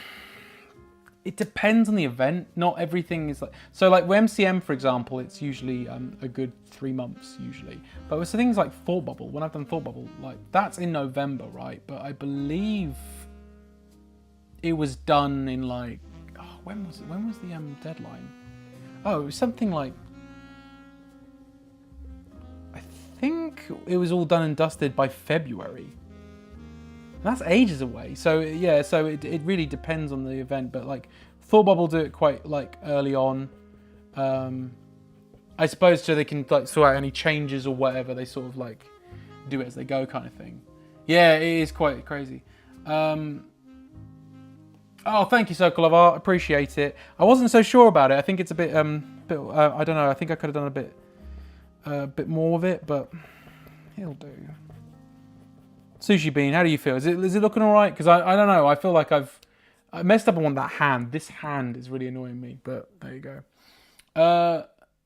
it depends on the event. Not everything is like, so like with MCM, for example, it's usually a good 3 months usually. But with things like Thought Bubble, when I've done Thought Bubble, like that's in November, right? But I believe it was done in like, oh, when was the deadline? Oh, it was something like, I think it was all done and dusted by February. That's ages away. So yeah, so it really depends on the event. But like Thought Bubble do it quite like early on. I suppose so they can like sort out any changes or whatever. They sort of like do it as they go kind of thing. Yeah, it is quite crazy. Oh, thank you, Circle of Art. Appreciate it. I wasn't so sure about it. I think it's a bit I don't know. I think I could have done a bit more of it, but it'll do. Sushi Bean, how do you feel? Is it looking all right? Because I don't know. I feel like I messed up on that hand. This hand is really annoying me, but there you go.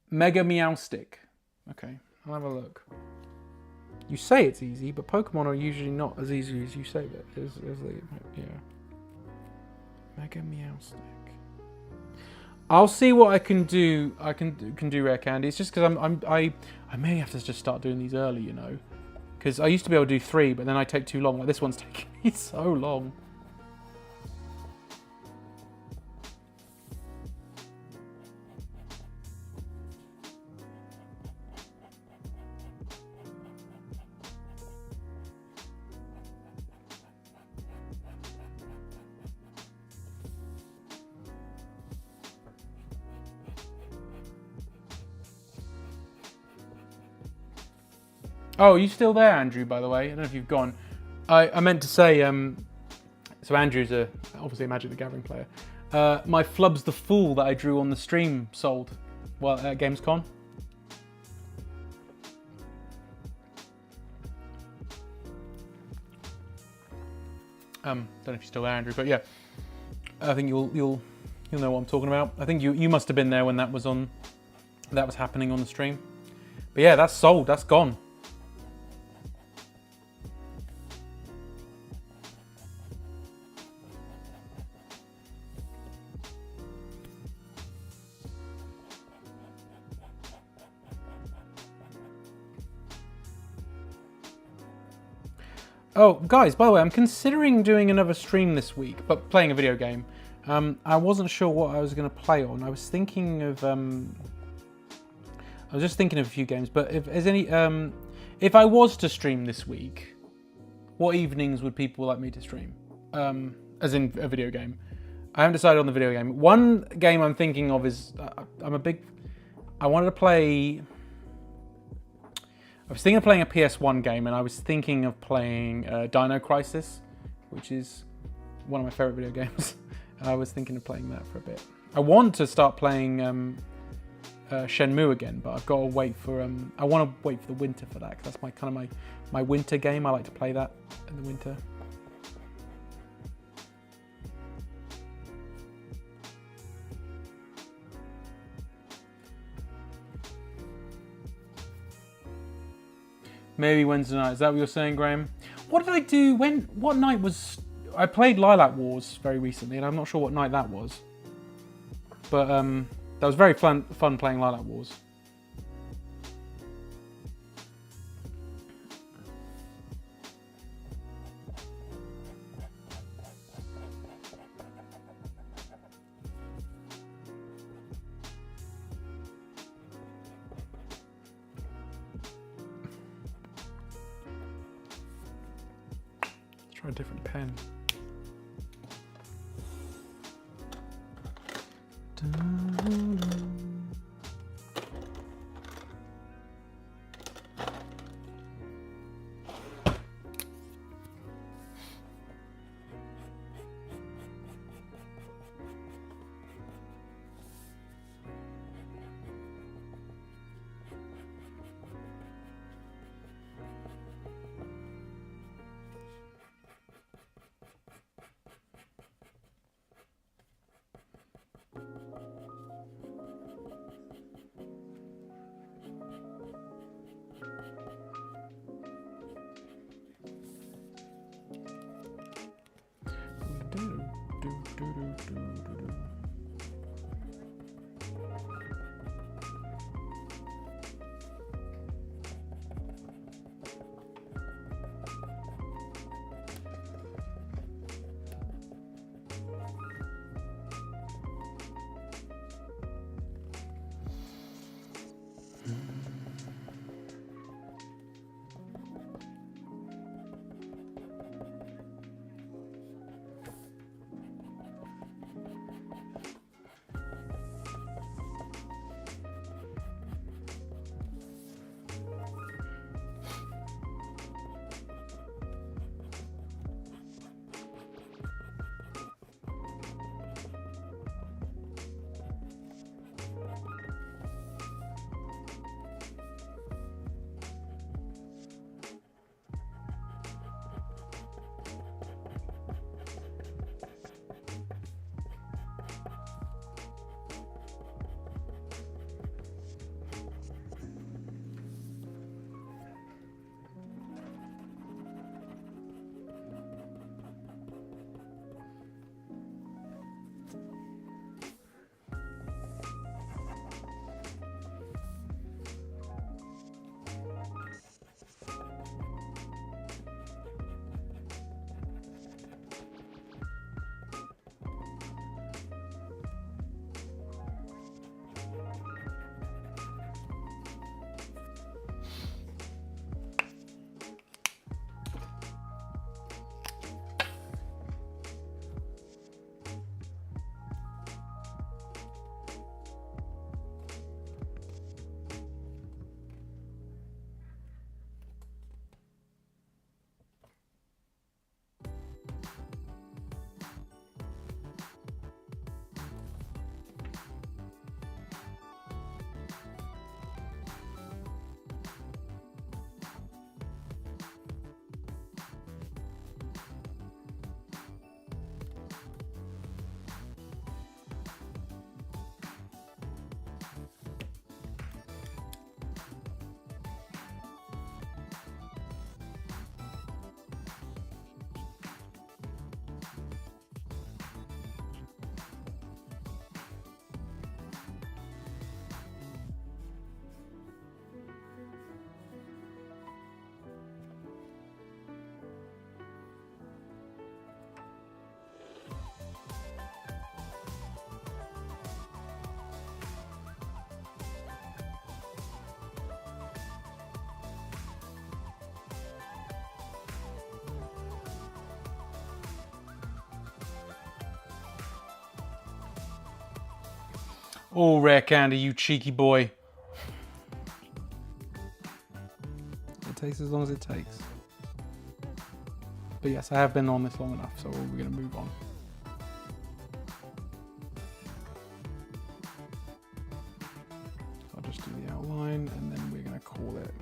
Mega Meow Stick. Okay, I'll have a look. You say it's easy, but Pokemon are usually not as easy as you say that. Yeah. Mega Meow Stick. I'll see what I can do. I can do rare candy. It's just because I may have to just start doing these early, you know. Because I used to be able to do 3, but then I take too long. Like this one's taking me so long. Oh, are you still there, Andrew, by the way? I don't know if you've gone. I meant to say, so Andrew's obviously a Magic the Gathering player. My Flubs the Fool that I drew on the stream sold at Gamescom. Don't know if you're still there, Andrew, but yeah. I think you'll know what I'm talking about. I think you must have been there when that was happening on the stream. But yeah, that's sold, that's gone. Oh, guys, by the way, I'm considering doing another stream this week, but playing a video game. I wasn't sure what I was going to play on. I was thinking of, I was just thinking of a few games, but if I was to stream this week, what evenings would people like me to stream? As in a video game. I haven't decided on the video game. One game I'm thinking of is, I wanted to play... I was thinking of playing a PS1 game, and I was thinking of playing Dino Crisis, which is one of my favourite video games. I was thinking of playing that for a bit. I want to start playing Shenmue again, but I've got to wait for... I want to wait for the winter for that, because that's my winter game. I like to play that in the winter. Maybe Wednesday night. Is that what you're saying, Graham? What did I do? What night was... I played Lilac Wars very recently, and I'm not sure what night that was. But that was very fun playing Lilac Wars. Try a different pen. Oh, Rare Candy, you cheeky boy. It takes as long as it takes. But yes, I have been on this long enough, so we're going to move on. I'll just do the outline and then we're going to call it.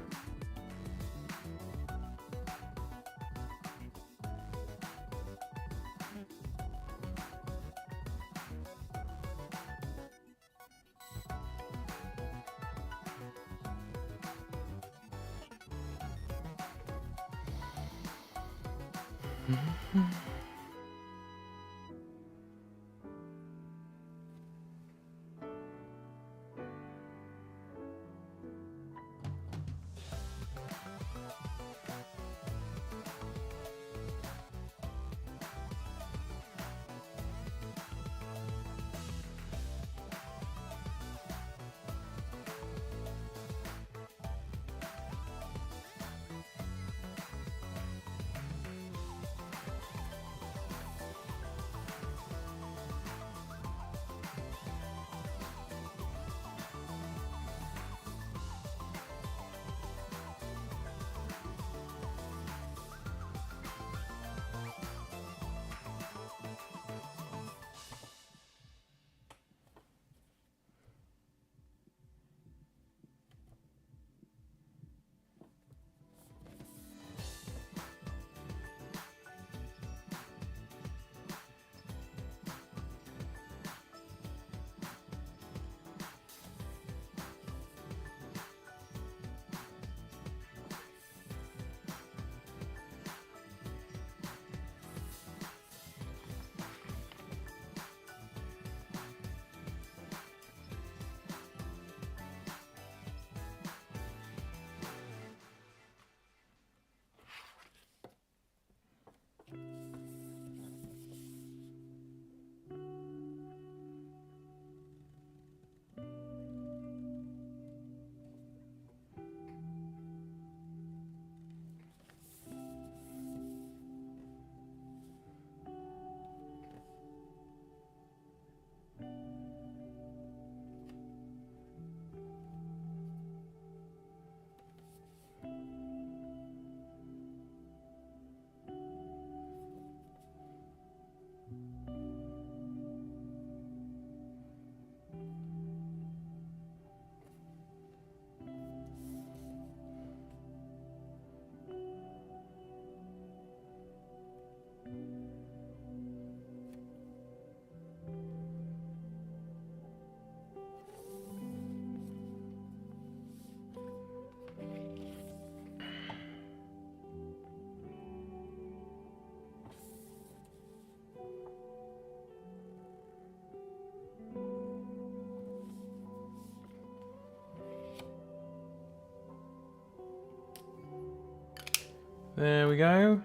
There we go.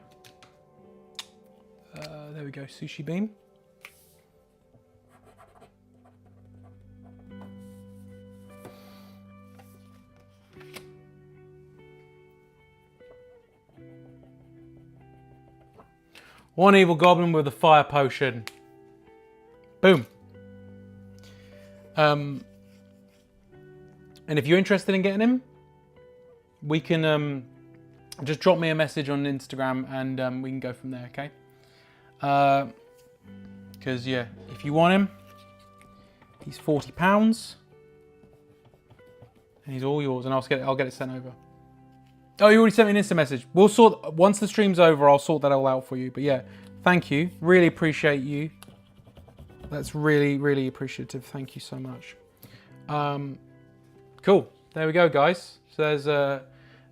There we go, sushi beam. One evil goblin with a fire potion. Boom. And if you're interested in getting him, we can just drop me a message on Instagram and we can go from there, okay? Because yeah, if you want him, he's £40 and he's all yours, and I'll get it sent over. Oh, you already sent me an Insta message. We'll sort, once the stream's over, I'll sort that all out for you. But yeah, thank you. Really appreciate you. That's really, really appreciative. Thank you so much. Cool. There we go, guys. So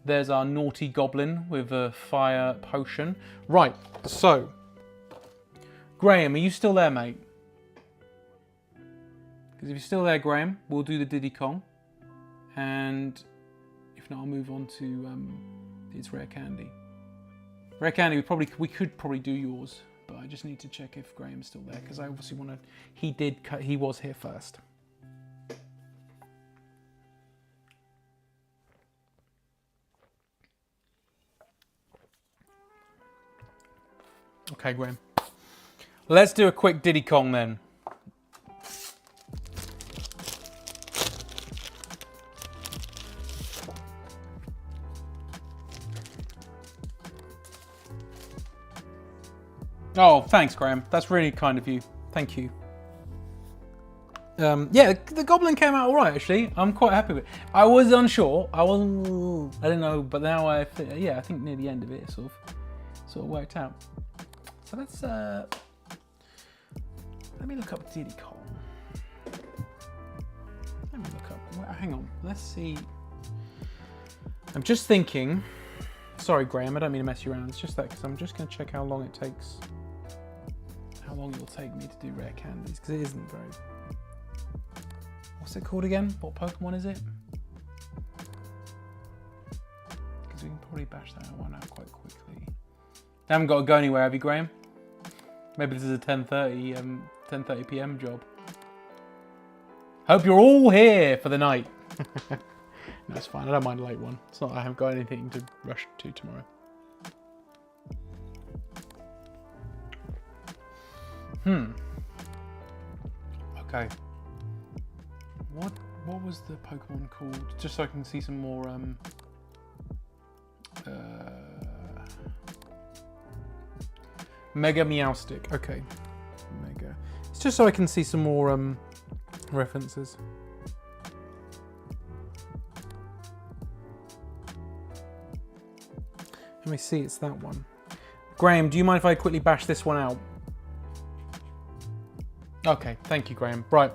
there's our naughty goblin with a fire potion. Right, so Graham, are you still there, mate? Because if you're still there, Graham, we'll do the Diddy Kong. And if not, I'll move on to it's Rare Candy. Rare Candy, we could probably do yours, but I just need to check if Graham's still there, because I obviously want to, he was here first. Okay, Graham. Let's do a quick Diddy Kong then. Oh, thanks, Graham. That's really kind of you. Thank you. Yeah, the Goblin came out all right, actually. I'm quite happy with it. I was unsure. I didn't know, but now I think near the end of it, it sort of worked out. So let's let me look up Diddy Kong. Let me look up. Hang on. Let's see. I'm just thinking. Sorry, Graham. I don't mean to mess you around. It's just that because I'm just going to check how long it takes. How long it will take me to do rare candies because it isn't very. What's it called again? What Pokemon is it? Because we can probably bash that one out quite quickly. They haven't got to go anywhere, have you, Graham? Maybe this is a 10:30 p.m. job. Hope you're all here for the night. No, it's fine. I don't mind a late one. It's not. I haven't got anything to rush to tomorrow. Okay. What was the Pokemon called? Just so I can see some more. Mega Meowstic. Okay. Mega. It's just so I can see some more references. Let me see. It's that one. Graham, do you mind if I quickly bash this one out? Okay. Thank you, Graham. Right.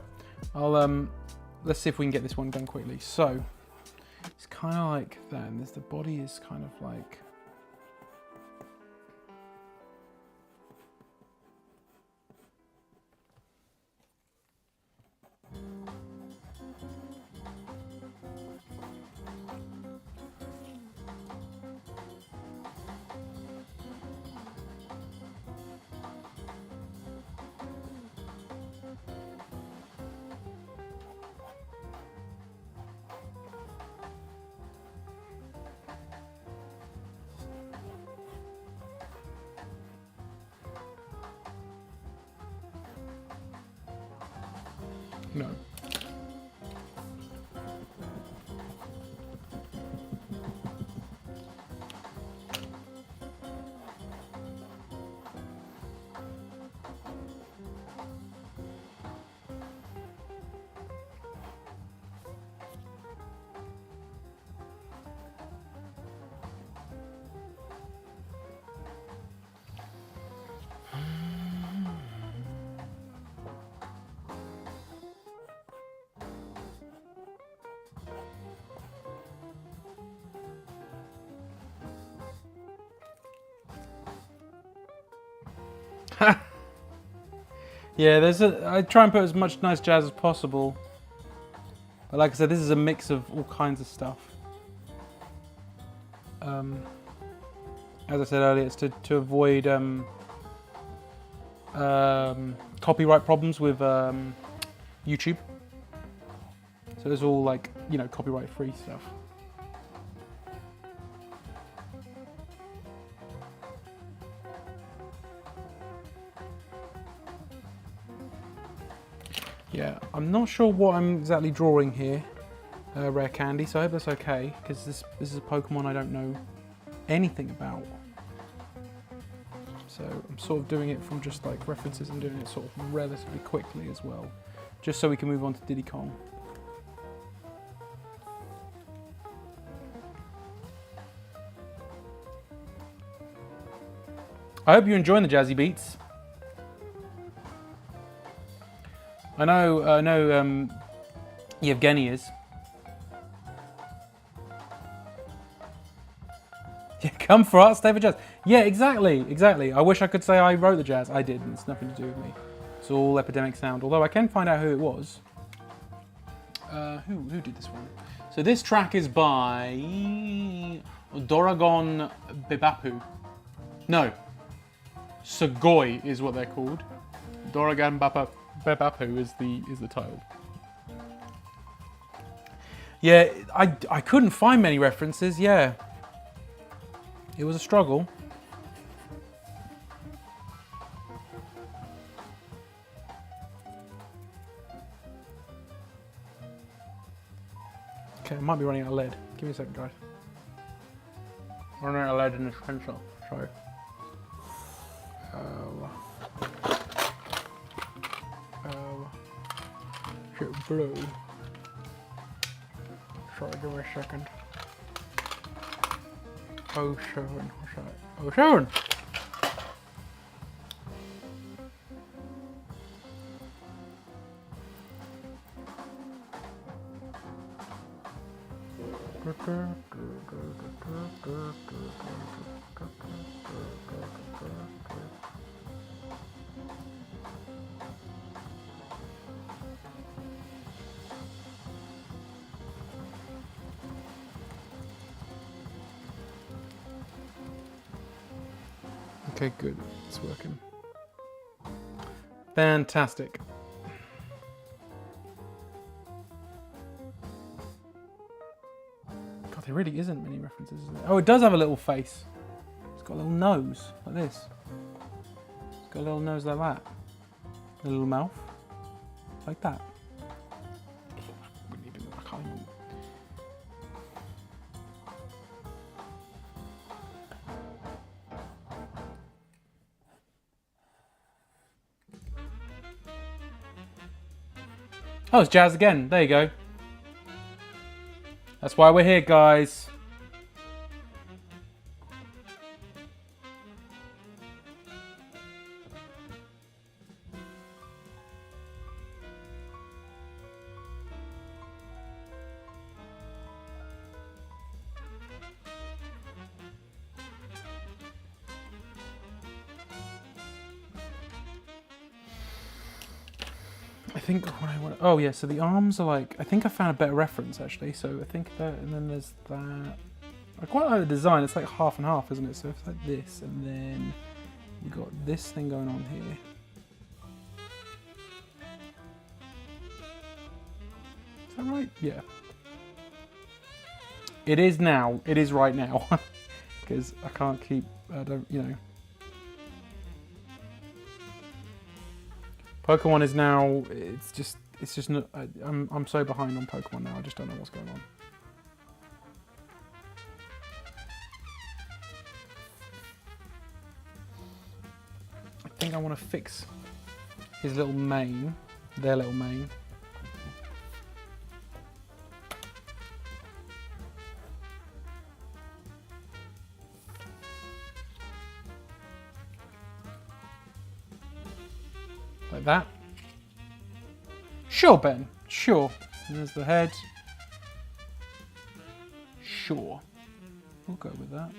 I'll let's see if we can get this one done quickly. So it's kind of like that. And the body is kind of like. No. Yeah, I try and put as much nice jazz as possible. But like I said, this is a mix of all kinds of stuff. As I said earlier, it's to avoid copyright problems with YouTube. So it's all like, copyright free stuff. Yeah, I'm not sure what I'm exactly drawing here, Rare Candy, so I hope that's okay, because this is a Pokemon I don't know anything about. So I'm sort of doing it from just like references and doing it sort of relatively quickly as well, just so we can move on to Diddy Kong. I hope you're enjoying the jazzy beats. I know Yevgeny is. Yeah, come for art, stay for jazz. Yeah, exactly. I wish I could say I wrote the jazz. I didn't. It's nothing to do with me. It's all Epidemic Sound. Although I can find out who it was. Who did this one? So this track is by Doragon Bebapu. No, Sugoi is what they're called. Doragon Bebapu is the title. Yeah, I couldn't find many references. Yeah, it was a struggle. Okay, I might be running out of lead. Give me a second, guys. Running out of lead in this pencil. Sorry. Oh. Oh. Shit, blue. Sorry, give me a second. Oh, 07. What's that? Oh, 07! Okay, good. It's working. Fantastic. God, there really isn't many references, is there? Oh, it does have a little face. It's got a little nose, like this. It's got a little nose like that. A little mouth, like that. I can't even... Oh, it's Jazz again. There you go. That's why we're here, guys. I think what I want. Oh yeah, so the arms are like. I think I found a better reference actually. So I think that, and then there's that. I quite like the design. It's like half and half, isn't it? So it's like this, and then we got this thing going on here. Is that right? Yeah. It is now. It is right now, because I can't keep. I don't. You know. Pokemon is now. It's just not. I'm so behind on Pokemon now. I just don't know what's going on. I think I want to fix his little mane, their little mane. Like that. Sure, Ben. Sure. And there's the head. Sure. We'll go with that.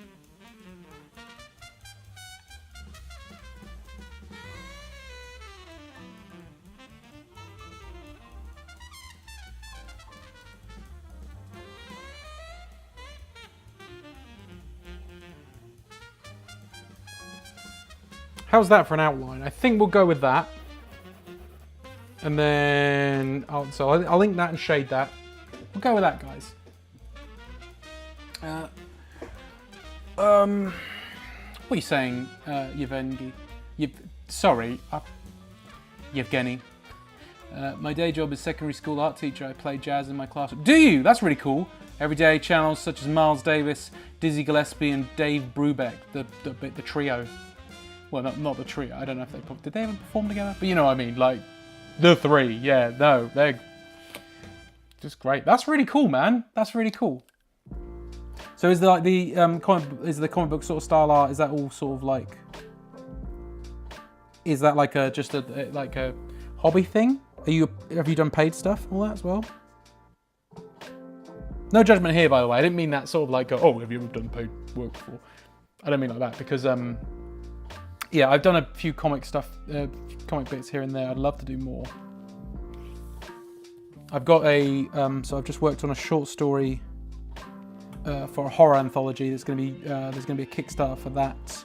How's that for an outline? I think we'll go with that. And then, I'll link that and shade that. We'll go with that, guys. What are you saying, Yevgeny? Yevgeny. My day job is secondary school art teacher. I play jazz in my classroom. Do you? That's really cool. Everyday channels such as Miles Davis, Dizzy Gillespie, and Dave Brubeck, the trio. Well, not the trio. I don't know if did they ever perform together? But you know what I mean, like the three. Yeah, no, they're just great. That's really cool, man. That's really cool. So is the comic book sort of style art? Is that all sort of like? Is that like just a hobby thing? Have you done paid stuff, all that as well? No judgment here, by the way. I didn't mean that sort of like, oh, have you ever done paid work before? I don't mean like that because yeah, I've done a few comic bits here and there. I'd love to do more. I've got so I've just worked on a short story for a horror anthology. There's going to be a Kickstarter for that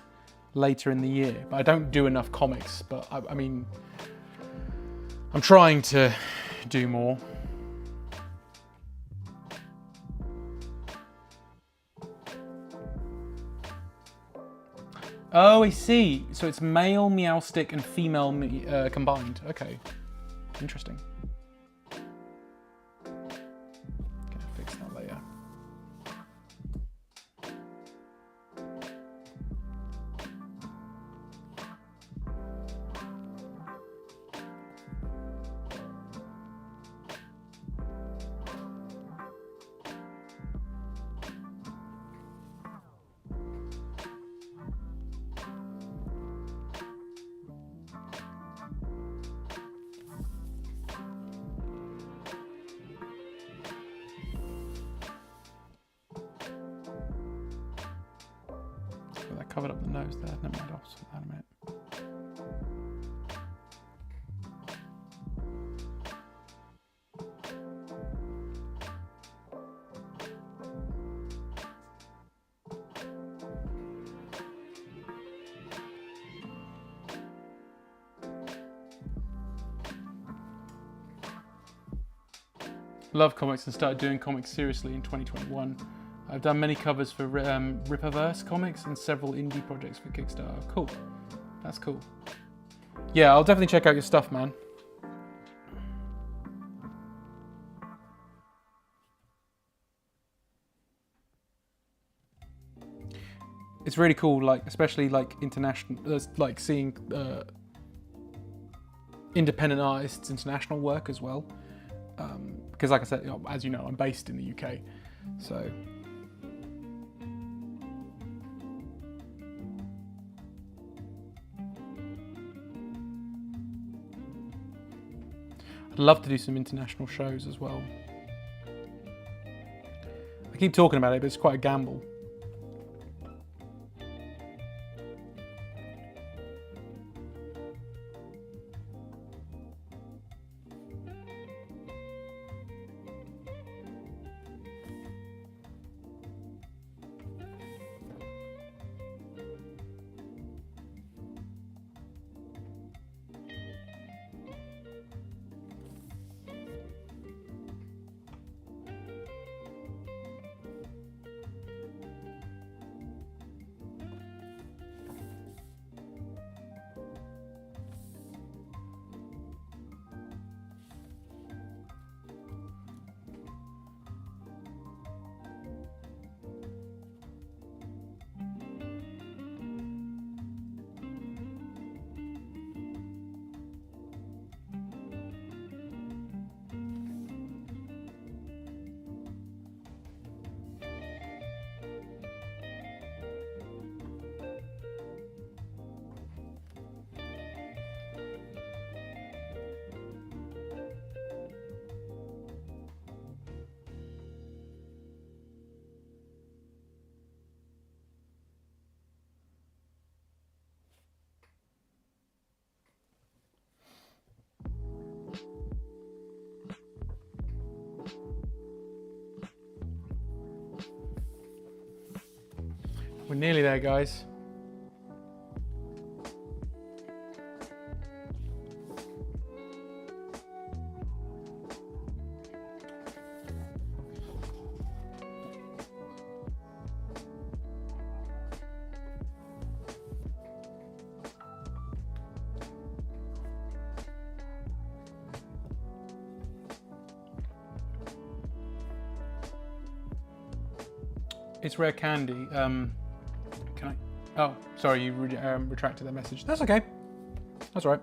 later in the year. But I don't do enough comics. But I mean, I'm trying to do more. Oh, I see. So it's male Meowstic and female combined. Okay, interesting. Gonna fix that later. sure that covered up the nose there. Never mind, I'll sort that in a minute. Love comics and started doing comics seriously in 2021. I've done many covers for Rippaverse comics and several indie projects for Kickstarter. Cool. That's cool. Yeah, I'll definitely check out your stuff, man. It's really cool, like, especially like international, like seeing independent artists' international work as well. Because like I said, as you know, I'm based in the UK, so. I'd love to do some international shows as well. I keep talking about it, but it's quite a gamble. We're nearly there, guys. It's Rare Candy. Can I? Oh, sorry, you retracted that message. That's okay. That's all right.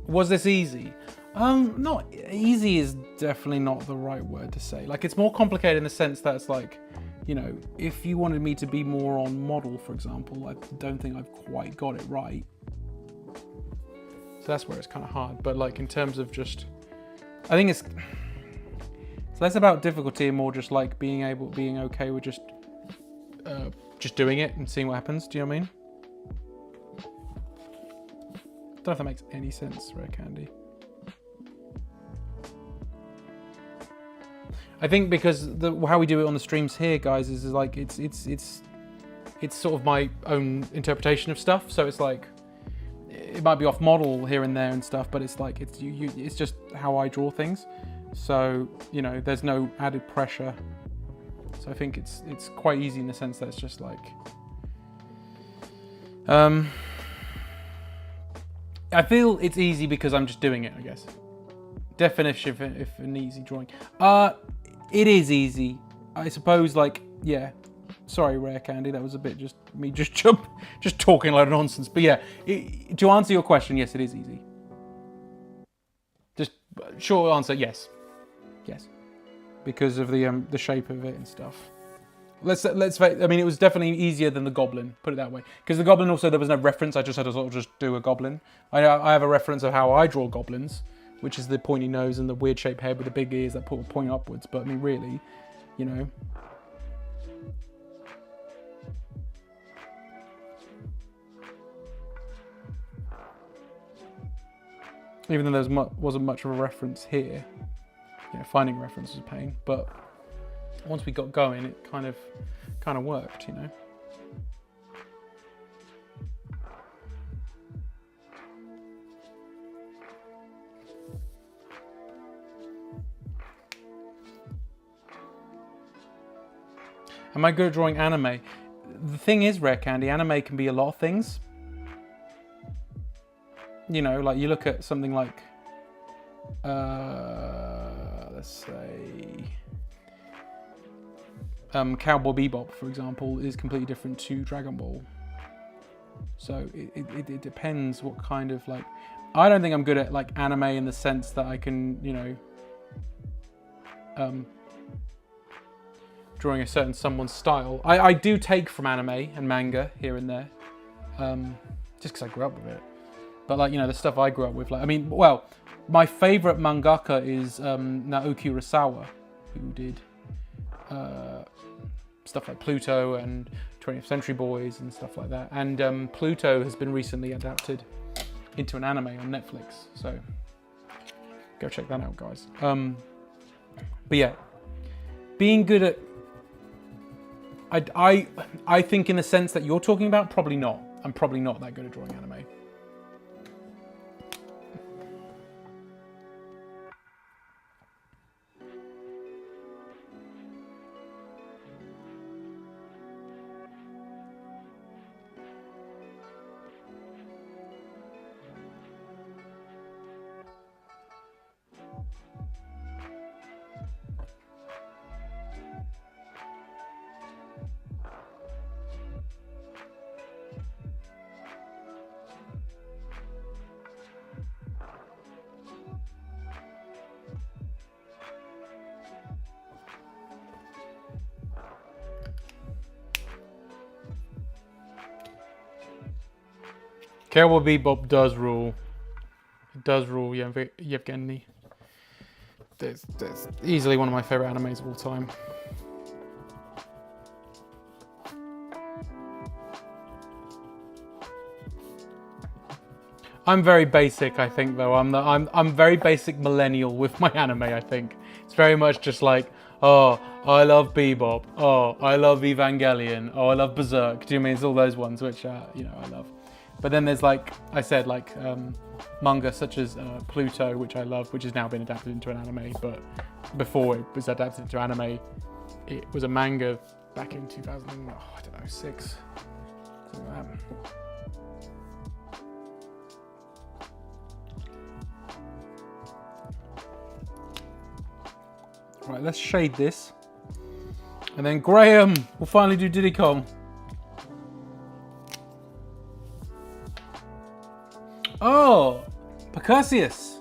Was this easy? Not easy is definitely not the right word to say. Like, it's more complicated in the sense that it's like, you know, if you wanted me to be more on model, for example, I don't think I've quite got it right. So that's where it's kind of hard. But like in terms of just, I think it's less about difficulty and more just like being okay with just doing it and seeing what happens. Do you know what I mean? I don't know if that makes any sense, Rare Candy. I think because how we do it on the streams here, guys, is like it's sort of my own interpretation of stuff. So it's like it might be off model here and there and stuff, but it's like it's just how I draw things. So you know, there's no added pressure. So I think it's quite easy in the sense that it's just like I feel it's easy because I'm just doing it, I guess. Definition if an easy drawing. It is easy, I suppose. Like, yeah. Sorry, Rare Candy. That was a bit just me just talking a lot of nonsense. But yeah, to answer your question, yes, it is easy. Just short answer, yes, yes, because of the shape of it and stuff. I mean, it was definitely easier than the Goblin, put it that way. Because the Goblin also, there was no reference, I just had to sort of just do a Goblin. I have a reference of how I draw goblins, which is the pointy nose and the weird shaped head with the big ears that point upwards. But I mean, really, you know. Even though there wasn't much of a reference here, you know, finding reference was a pain. But once we got going, it kind of worked, you know. Am I good at drawing anime? The thing is, Rare Candy, anime can be a lot of things. You know, like you look at something like, let's say, Cowboy Bebop, for example, is completely different to Dragon Ball. So it depends what kind of, like, I don't think I'm good at like anime in the sense that I can, you know, drawing a certain someone's style. I do take from anime and manga here and there, just because I grew up with it. But like, you know, the stuff I grew up with, like, I mean, well, my favorite mangaka is Naoki Urasawa, who did stuff like Pluto and 20th Century Boys and stuff like that. And Pluto has been recently adapted into an anime on Netflix, so go check that out, guys. But yeah, being good at, I think in the sense that you're talking about, probably not. I'm probably not that good at drawing anime. Cowboy Bebop does rule. It does rule, Yevgeny. There's easily one of my favorite animes of all time. I'm very basic, I think, though. I'm very basic millennial with my anime, I think. It's very much just like, oh, I love Bebop. Oh, I love Evangelion. Oh, I love Berserk. Do you mean it's all those ones which, you know, I love. But then there's, like I said, like manga such as Pluto, which I love, which has now been adapted into an anime. But before it was adapted into anime, it was a manga back in 2006, something like that. Right, let's shade this. And then Graham will finally do Diddy Kong. Oh, Percusius.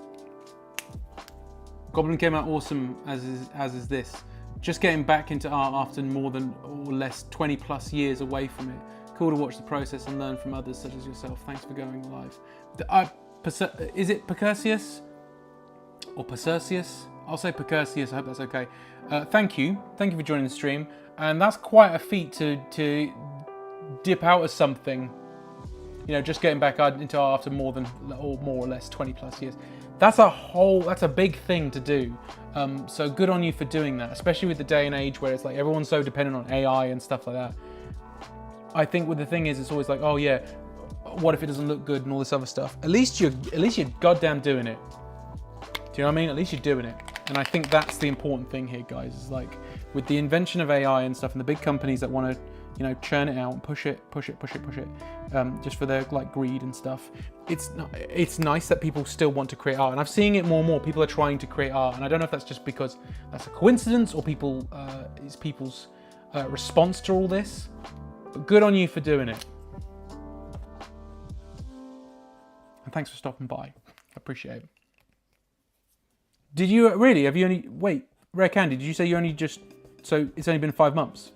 Goblin came out awesome, as is this. Just getting back into art after more than or less 20 plus years away from it. Cool to watch the process and learn from others such as yourself. Thanks for going live. Is it Percusius or Percusius? I'll say Percusius, I hope that's okay. Thank you for joining the stream. And that's quite a feat to dip out of something. You know, just getting back into art after more or less 20 plus years. That's a big thing to do. So good on you for doing that, especially with the day and age where it's like everyone's so dependent on AI and stuff like that. I think with the thing is, it's always like, oh yeah, what if it doesn't look good and all this other stuff. At least you're goddamn doing it. Do you know what I mean? At least you're doing it. And I think that's the important thing here, guys, is like with the invention of AI and stuff and the big companies that want to, you know, churn it out and push it, just for their like greed and stuff. It's nice that people still want to create art, and I'm seeing it more and more. People are trying to create art, and I don't know if that's just because that's a coincidence or people's response to all this. But good on you for doing it, and thanks for stopping by. I appreciate it. Did you really? Have you only wait? Rare Candy, did you say you only just? So it's only been 5 months.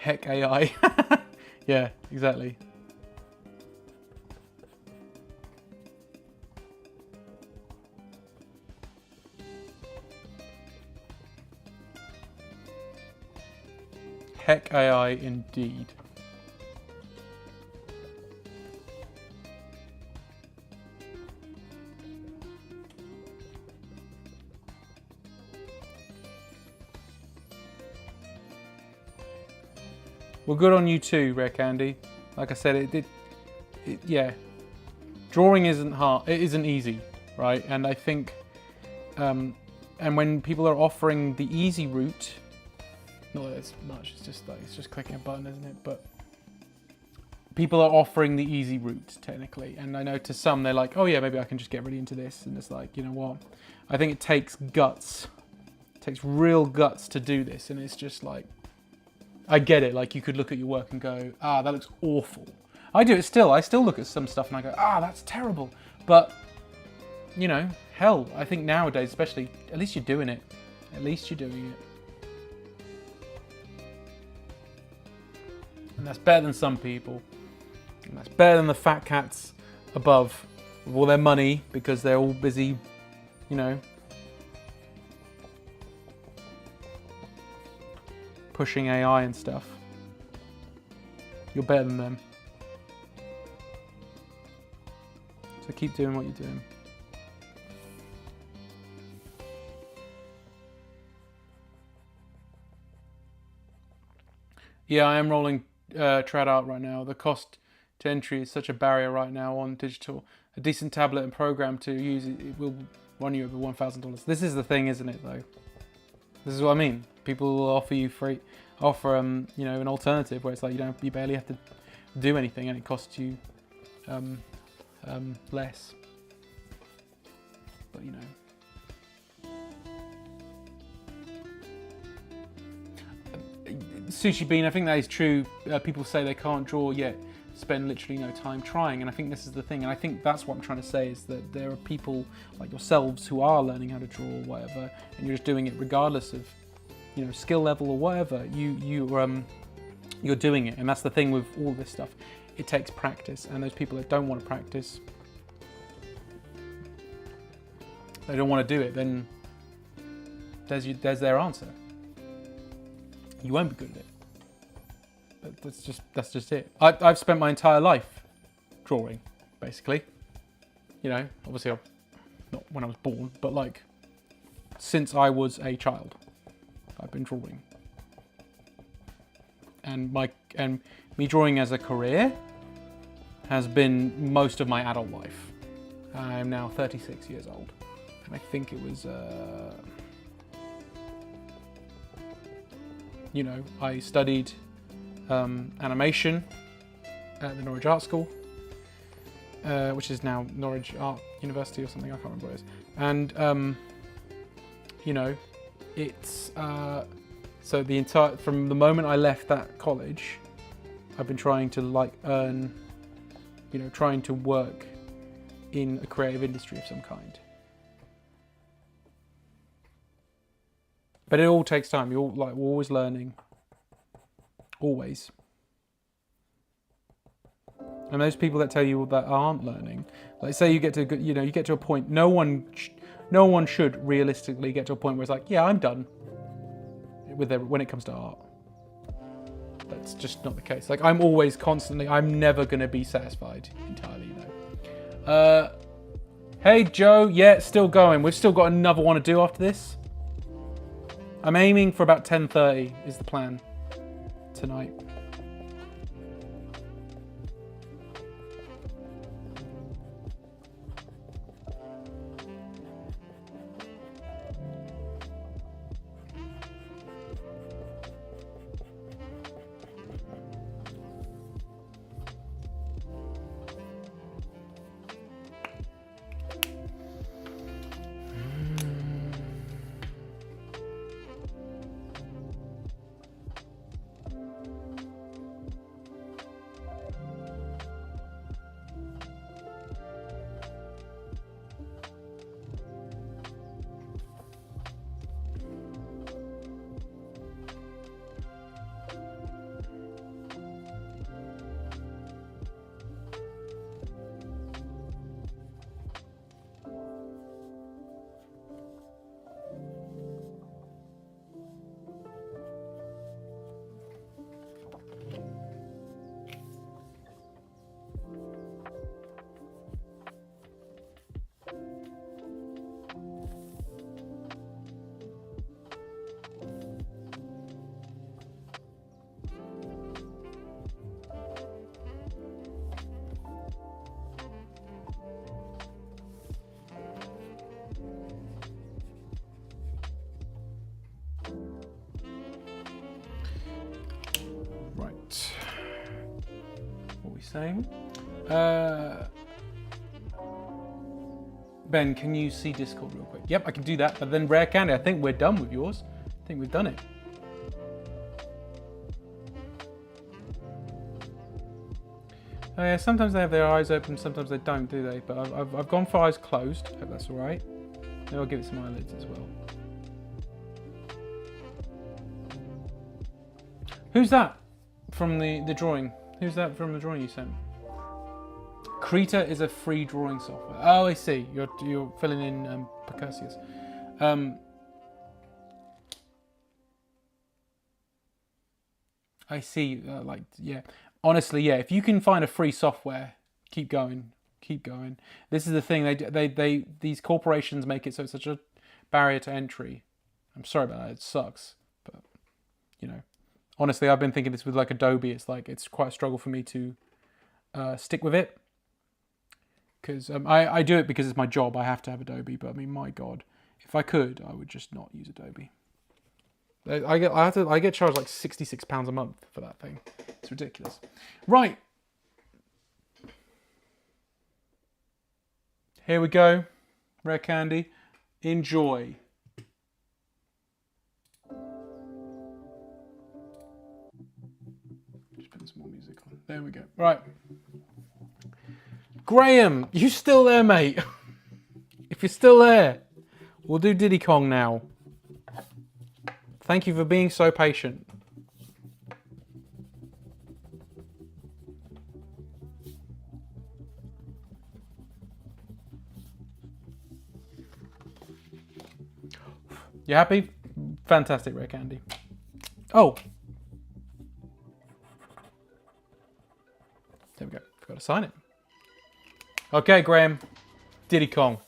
Heck AI. Yeah, exactly. Heck AI indeed. Well, good on you too, Rare Candy. Like I said, yeah. Drawing isn't hard. It isn't easy, right? And I think, and when people are offering the easy route, not that it's much. It's just clicking a button, isn't it? But people are offering the easy route technically, and I know to some they're like, oh yeah, maybe I can just get really into this, and it's like, you know what? I think it takes guts. It takes real guts to do this, and it's just like, I get it. Like you could look at your work and go, ah, that looks awful. I do it still. I still look at some stuff and I go, ah, that's terrible. But, you know, hell, I think nowadays, especially, at least you're doing it. At least you're doing it. And that's better than some people. And that's better than the fat cats above with all their money because they're all busy, you know, pushing AI and stuff. You're better than them. So keep doing what you're doing. Yeah, I am rolling trad art right now. The cost to entry is such a barrier right now on digital. A decent tablet and program to use it will run you over $1,000. This is the thing, isn't it? Though, this is what I mean. People will offer you you know, an alternative where it's like you barely have to do anything and it costs you less. But you know. Sushi Bean, I think that is true. People say they can't draw yet spend literally no time trying, and I think this is the thing, and I think that's what I'm trying to say is that there are people like yourselves who are learning how to draw or whatever, and you're just doing it regardless of, you know, skill level or whatever. You're doing it, and that's the thing with all this stuff. It takes practice, and those people that don't want to practice, they don't want to do it, then there's their answer. You won't be good at it. But that's just it. I've spent my entire life drawing, basically. You know, obviously not when I was born, but like since I was a child, I've been drawing. And me drawing as a career has been most of my adult life. I'm now 36 years old, and I think it was. You know, I studied animation at the Norwich Art School, which is now Norwich Art University or something, I can't remember what it is. And, you know, it's, so from the moment I left that college, I've been trying to like earn, you know, trying to work in a creative industry of some kind. But it all takes time. We're always learning, always. And those people that tell you that aren't learning, like say you get to a point. No one should realistically get to a point where it's like, yeah, I'm done when it comes to art. That's just not the case. Like I'm never going to be satisfied entirely. You know. Hey Joe, yeah, still going. We've still got another one to do after this. I'm aiming for about 10:30 is the plan tonight. saying? Ben, can you see Discord real quick? Yep, I can do that. But then Rare Candy, I think we're done with yours. I think we've done it. Oh yeah, sometimes they have their eyes open, sometimes they don't, do they? But I've gone for eyes closed. Hope that's all right. Maybe I'll give it some eyelids as well. Who's that from the drawing? Who's that from the drawing you sent? Krita is a free drawing software. Oh, I see. You're filling in Percusius. I see. Like, yeah. Honestly, yeah. If you can find a free software, keep going. Keep going. This is the thing. These corporations make it so it's such a barrier to entry. I'm sorry about that. It sucks, but you know. Honestly, I've been thinking this with like Adobe. It's like it's quite a struggle for me to stick with it. Because I do it because it's my job. I have to have Adobe. But I mean, my God, if I could, I would just not use Adobe. I get charged like £66 a month for that thing. It's ridiculous. Right. Here we go. Rare Candy. Enjoy. Just putting some more music on. There we go. Right. Graham, you still there, mate? If you're still there, we'll do Diddy Kong now. Thank you for being so patient. You happy? Fantastic, Rare Candy. Oh. There we go. Forgot to sign it. Okay, Graham. Diddy Kong.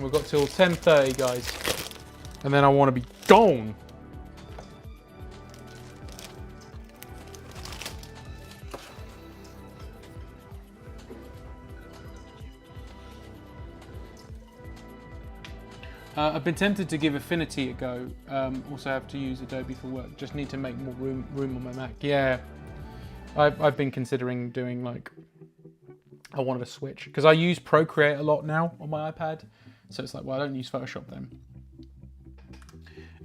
We've got till 10:30, guys. And then I want to be gone. I've been tempted to give Affinity a go. Also have to use Adobe for work. Just need to make more room on my Mac. Yeah, I've been considering doing like, I wanted to switch because I use Procreate a lot now on my iPad. So it's like, well, I don't use Photoshop then.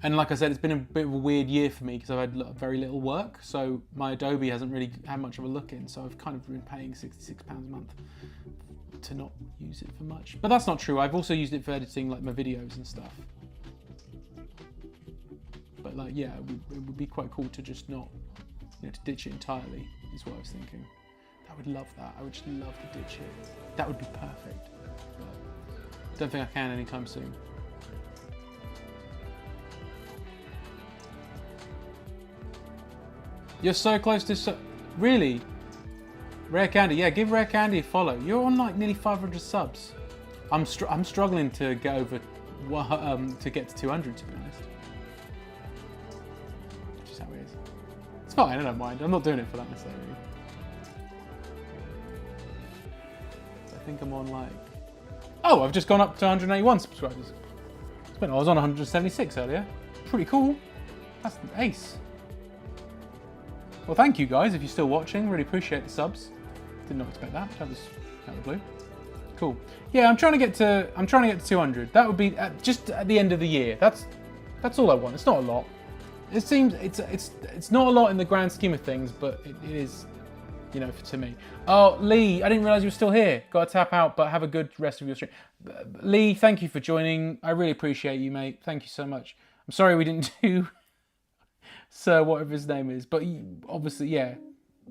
And like I said, it's been a bit of a weird year for me because I've had very little work. So my Adobe hasn't really had much of a look in. So I've kind of been paying £66 a month to not use it for much. But that's not true. I've also used it for editing like my videos and stuff. But like, yeah, it would be quite cool to just not, you know, to ditch it entirely is what I was thinking. I would love that. I would just love to ditch it. That would be perfect. But don't think I can anytime soon. You're so close to really? Rare Candy, yeah, give Rare Candy a follow. You're on like nearly 500 subs. I'm struggling to get over to get to 200, to be honest. Which is how it is. It's fine, I don't mind. I'm not doing it for that necessarily. I think I'm on like, oh, I've just gone up to 181 subscribers. I was on 176 earlier. Pretty cool. That's an ace. Well, thank you guys if you're still watching. Really appreciate the subs. Did not expect that. That was out of the blue. Cool. Yeah, I'm trying to get to 200. That would be just at the end of the year. That's all I want. It's not a lot. It seems it's not a lot in the grand scheme of things, but it is, you know, to me. Oh, Lee, I didn't realize you were still here. Got to tap out, but have a good rest of your stream. Lee, thank you for joining. I really appreciate you, mate. Thank you so much. I'm sorry we didn't do Sir, whatever his name is, but obviously, yeah.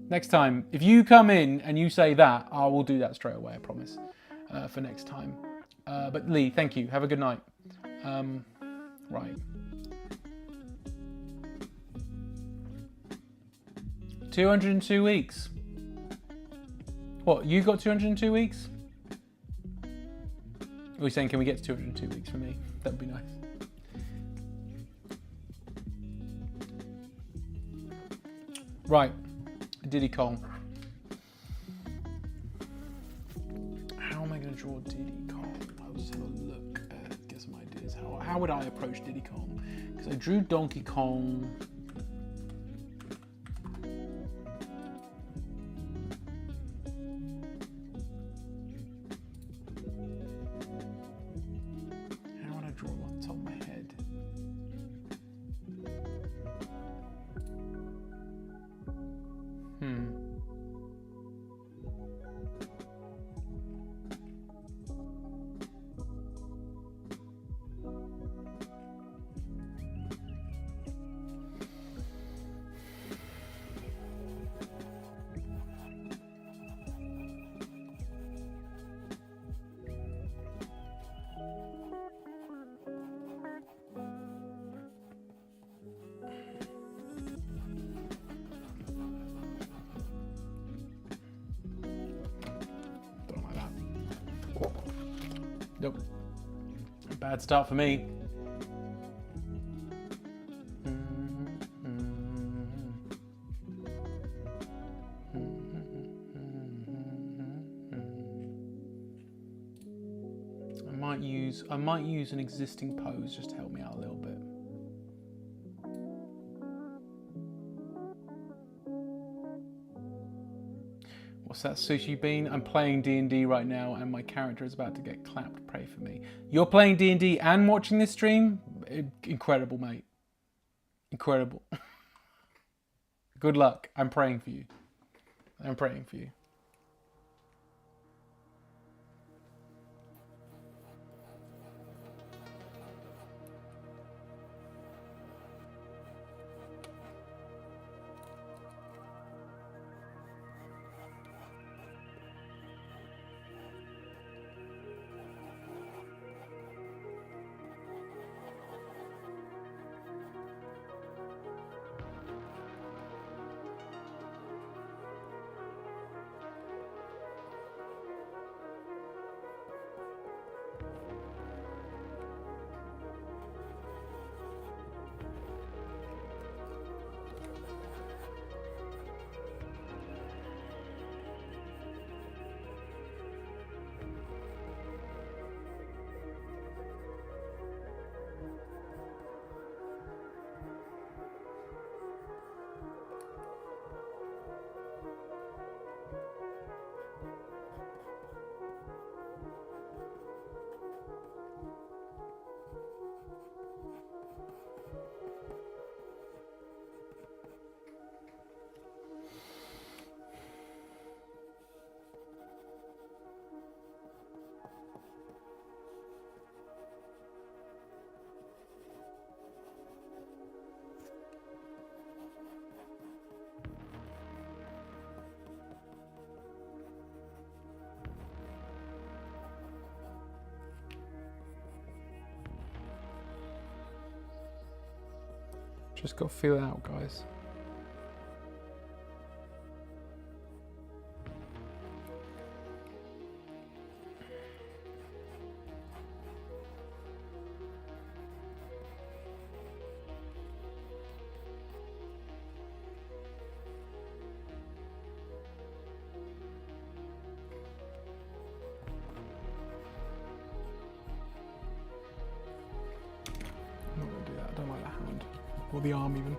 Next time, if you come in and you say that, I will do that straight away. I promise. For next time. But Lee, thank you. Have a good night. Right. 202 weeks. What? You got 202 weeks? Are we saying, can we get to 202 weeks for me? That would be nice. Right, Diddy Kong. How am I going to draw Diddy Kong? I'll just have a look at, get some ideas. how would I approach Diddy Kong? Because I drew Donkey Kong. How would I draw him on top of my head? Nope. Bad start for me. I might use an existing pose just to help me out a little bit. What's that, Sushi Bean? I'm playing D&D right now and my character is about to get clapped. Pray for me. You're playing D&D and watching this stream? Incredible, mate. Incredible. Good luck. I'm praying for you. I'm praying for you. Just got to feel it out, guys. I'm not going to do that. I don't like that hand. Or the arm even.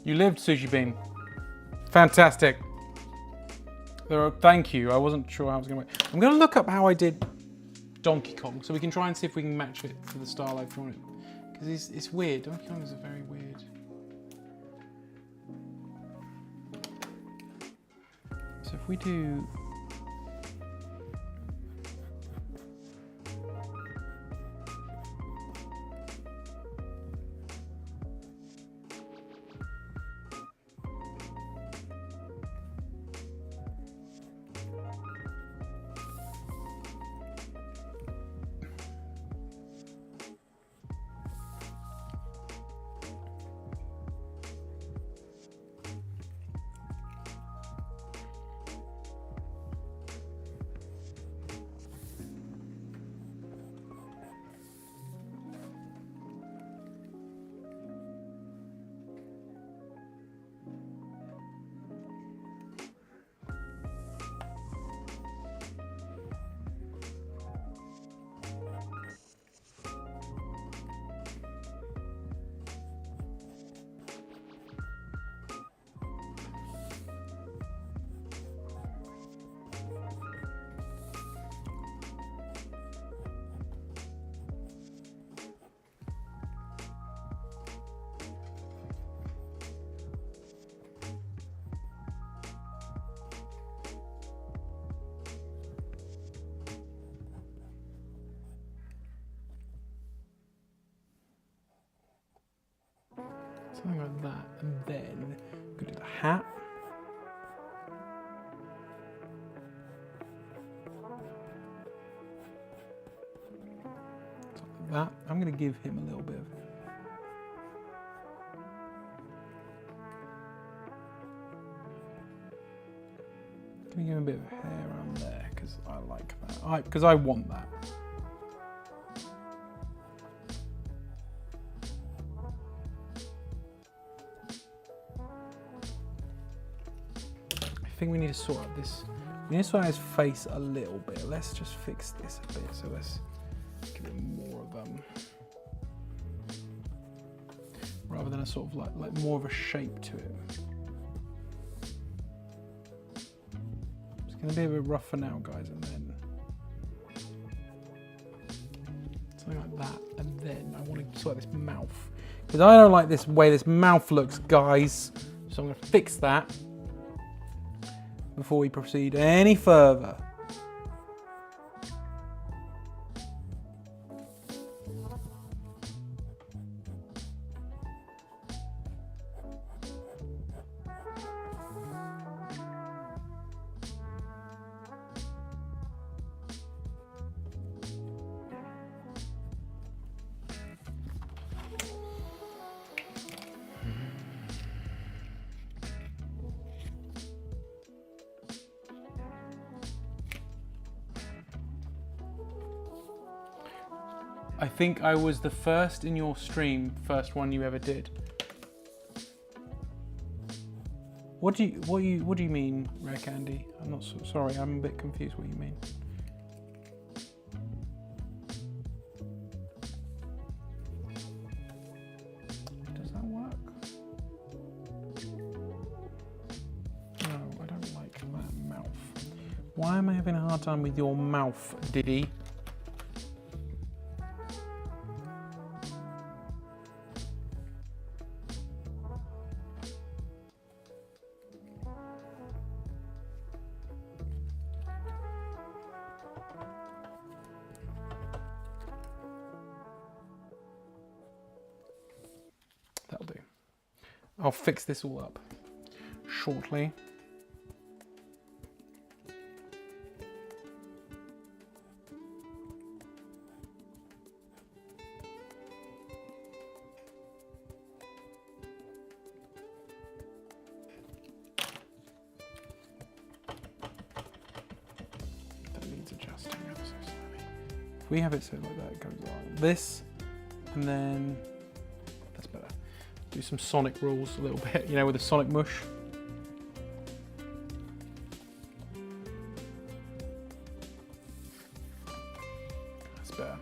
You lived, Sushi Bean. Fantastic. Thank you. I wasn't sure how I was going to work. I'm going to look up how I did Donkey Kong so we can try and see if we can match it to the style I've drawn it. Because it's weird. Donkey Kong is a very weird. So if we do. Something like that, and then we do the hat. Something like that. I'm going to give him a little bit of. I'm going to give him a bit of hair around there because I like that. Because I want that. I think we need to sort out this. We need to sort out his face a little bit. Let's just fix this a bit. So let's give it more of rather than a sort of like more of a shape to it. It's gonna be a bit rough for now, guys, and then something like that, and then I want to sort out this mouth because I don't like this way this mouth looks, guys. So I'm gonna fix that before we proceed any further. I think I was the first in your stream, first one you ever did. What do you mean, Rare Candy? I'm not sorry. I'm a bit confused. What you mean? Does that work? No, I don't like that mouth. Why am I having a hard time with your mouth, Diddy? That'll do. I'll fix this all up shortly. That needs adjusting ever so slightly. If we have it so like that, it goes like this, and then that's better. Do some Sonic rules a little bit, you know, with the Sonic mush. That's better.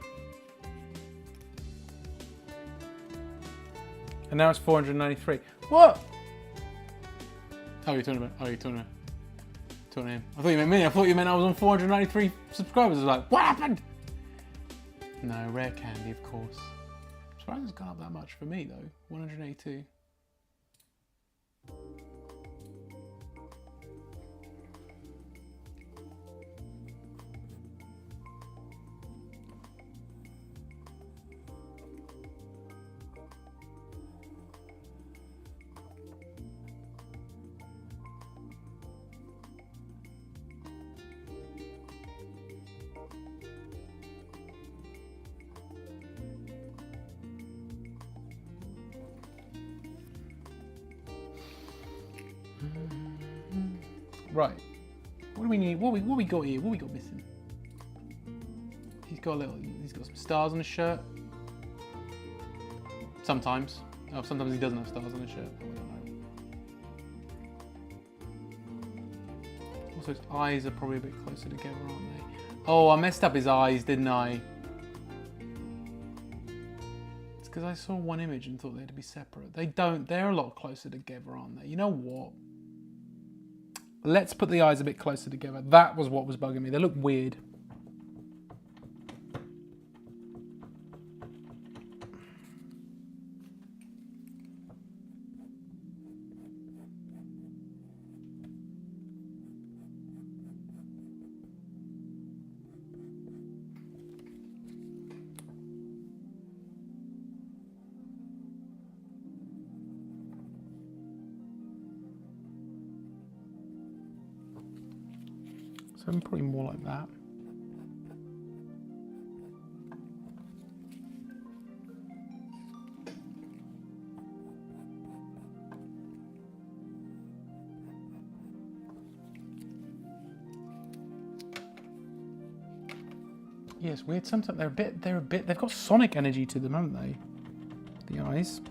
And now it's 493. What? Oh, you're talking about? Oh, you're talking to him. I thought you meant me. I thought you meant I was on 493 subscribers. I was like, what happened? No, Rare Candy, of course. surprised it's gone up that much for me though. 182. Right. What do we need? What we got here? What we got missing? He's got some stars on his shirt. Sometimes. Oh, sometimes he doesn't have stars on his shirt. Oh, I don't know. Also, his eyes are probably a bit closer together, aren't they? Oh, I messed up his eyes, didn't I? It's because I saw one image and thought they had to be separate. They don't. They're a lot closer together, aren't they? You know what? Let's put the eyes a bit closer together. That was what was bugging me. They look weird. So probably more like that. Yes, weird. Sometimes they've got Sonic energy to them, haven't they? The eyes.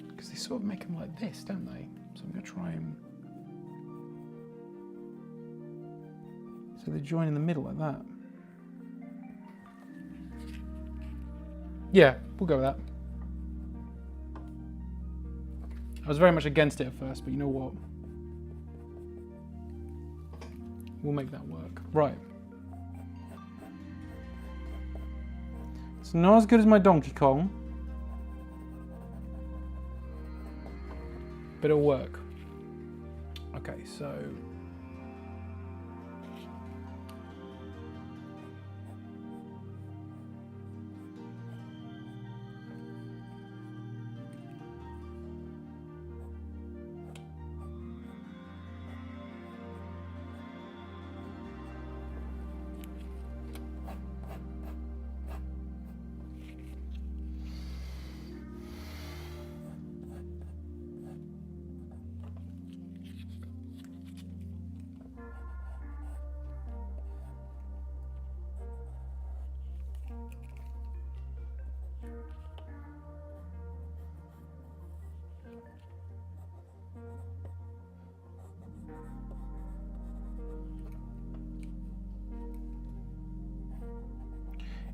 Because they sort of make them like this, don't they? So I'm going to try and... So they join in the middle like that. Yeah, we'll go with that. I was very much against it at first, but you know what? We'll make that work. Right. It's not as good as my Donkey Kong, but it'll work. Okay, so...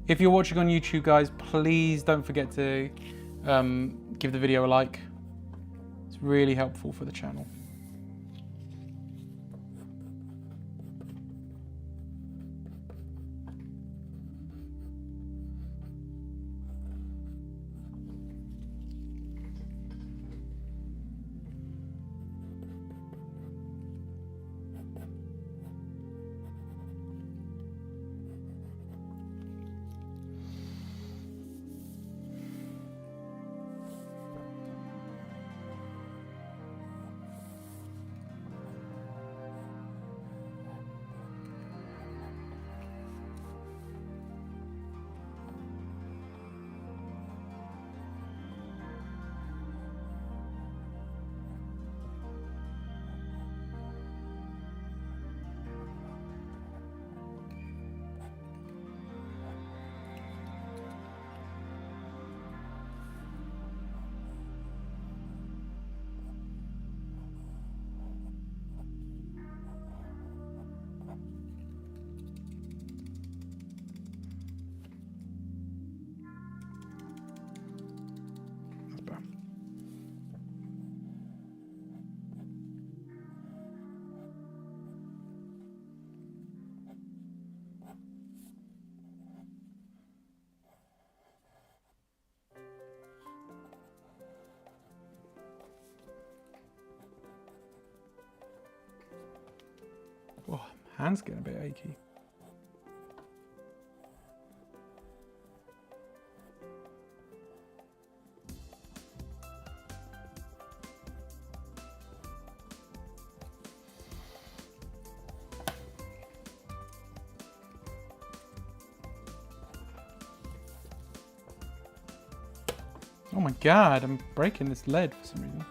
If you're watching on YouTube, guys, please don't forget to give the video a like. It's really helpful for the channel. Hand's getting a bit achy. Oh my god, I'm breaking this lead for some reason.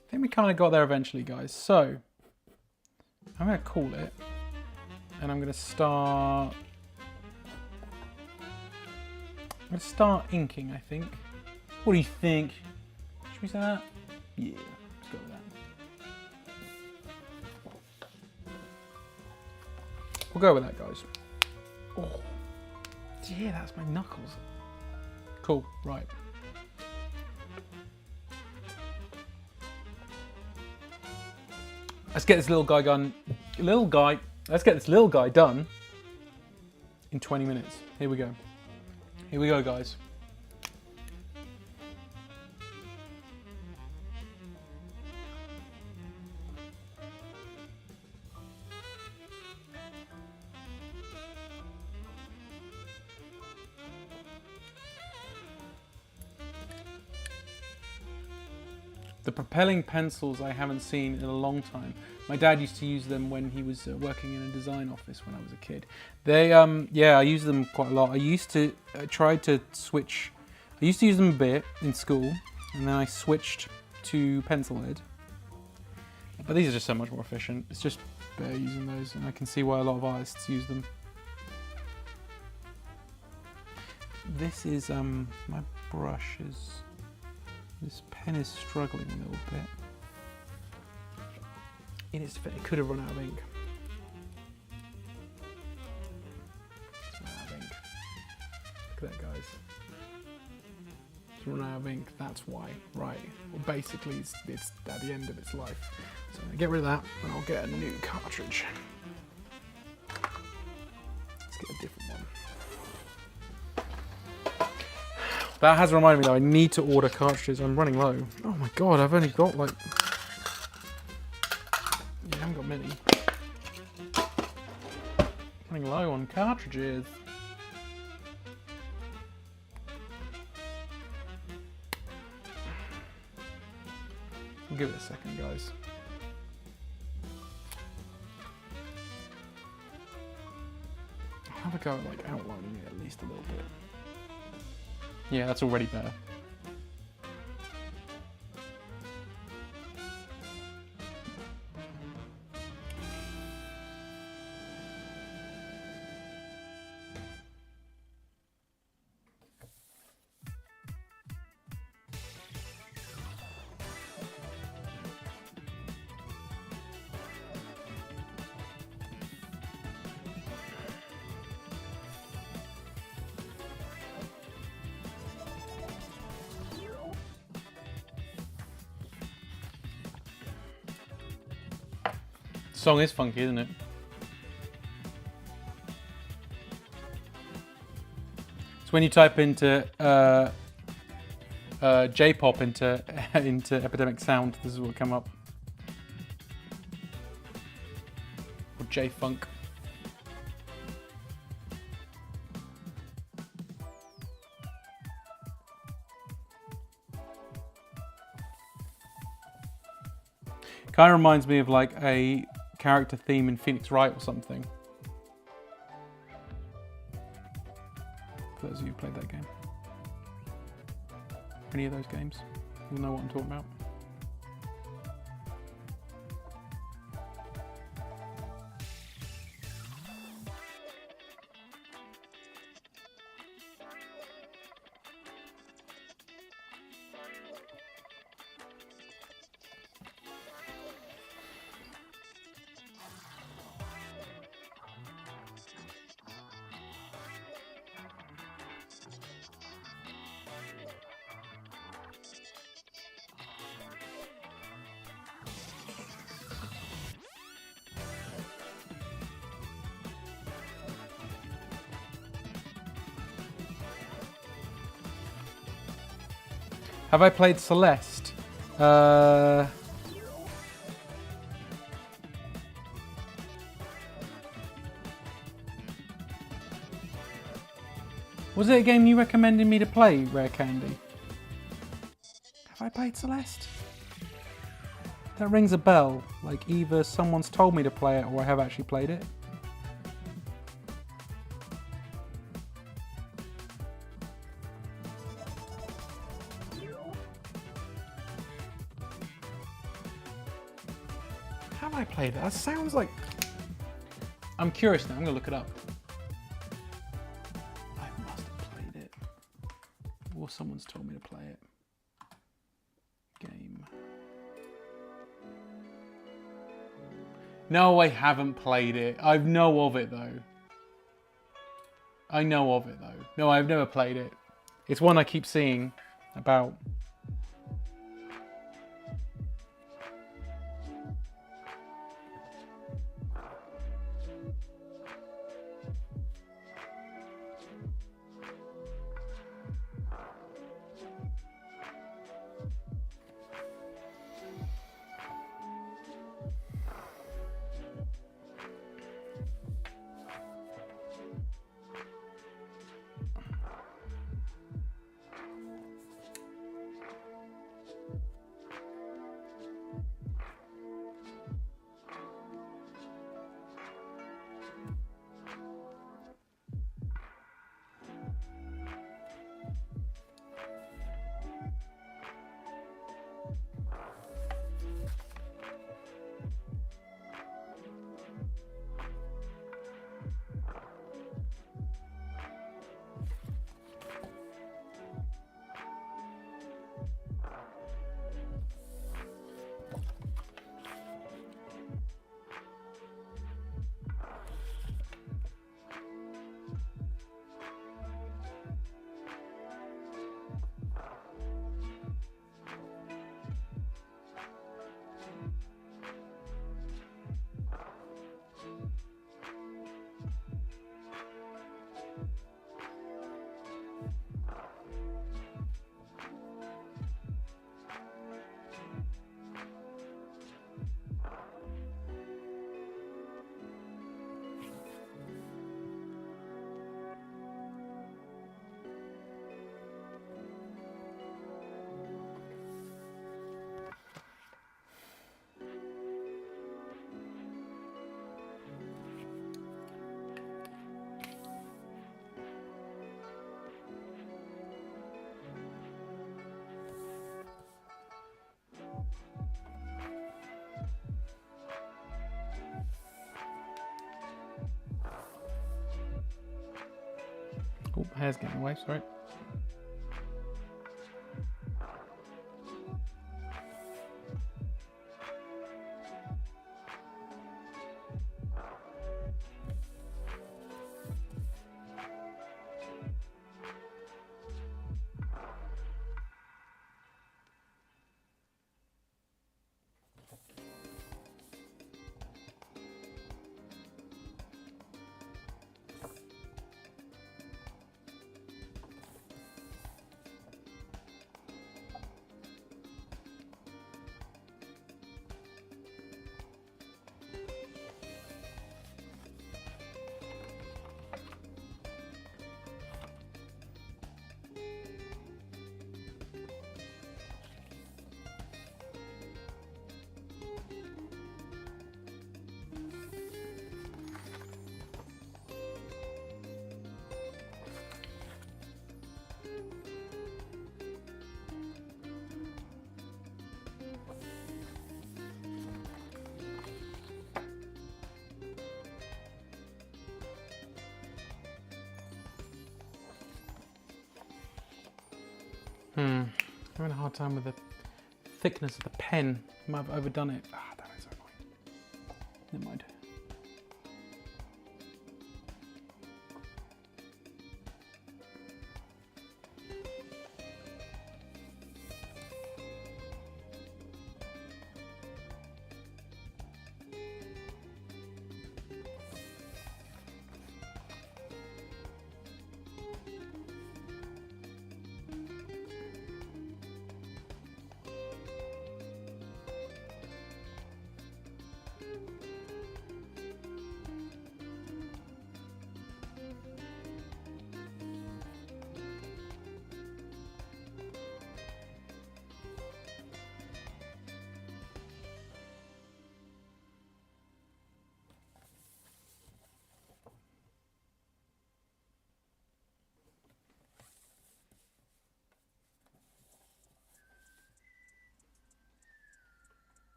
I think we kind of got there eventually, guys. So, I'm going to call it, and I'm going to start inking, I think. What do you think? Should we say that? Yeah, let's go with that. We'll go with that, guys. Oh, yeah, that's my knuckles. Cool, right. Let's get this let's get this little guy done in 20 minutes. Here we go. Here we go, guys. The propelling pencils I haven't seen in a long time. My dad used to use them when he was working in a design office when I was a kid. They, yeah, I use them quite a lot. I used to use them a bit in school, and then I switched to pencil lead. But these are just so much more efficient. It's just better using those, and I can see why a lot of artists use them. This is, my brush is... This pen is struggling a little bit. It could have run out of ink. It's run out of ink. Look at that, guys. It's run out of ink, that's why. Right. Well, basically, it's at the end of its life. So I'm going to get rid of that, and I'll get a new cartridge. Let's get a different one. That has reminded me that I need to order cartridges. I'm running low. Oh my god, I've only got like... Yeah, I haven't got many. Running low on cartridges. I'll give it a second, guys. I'll have a go at like outlining it at least a little bit. Yeah, that's already better. The song is funky, isn't it? So when you type into J-pop into Epidemic Sound, this is what will come up. Or J-funk. Kind of reminds me of like a character theme in Phoenix Wright or something. For those of you who played that game. Any of those games, you'll know what I'm talking about. Have I played Celeste? Was it a game you recommended me to play, Rare Candy? Have I played Celeste? That rings a bell. Like either someone's told me to play it or I have actually played it. Have I played it? That sounds like... I'm curious now, I'm gonna look it up. I must have played it. Or someone's told me to play it. Game. No, I haven't played it. I know of it though. I know of it though. No, I've never played it. It's one I keep seeing about. Oh, hair's getting away, sorry. I'm having a hard time with the thickness of the pen. I might have overdone it. Ah, that is so annoying. Never mind.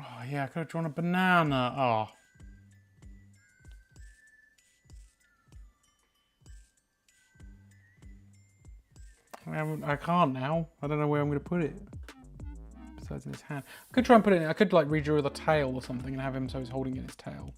Oh yeah, I could have drawn a banana. Oh. I can't now. I don't know where I'm going to put it. Besides in his hand. I could try and put it in. I could like redraw the tail or something and have him so he's holding in his tail.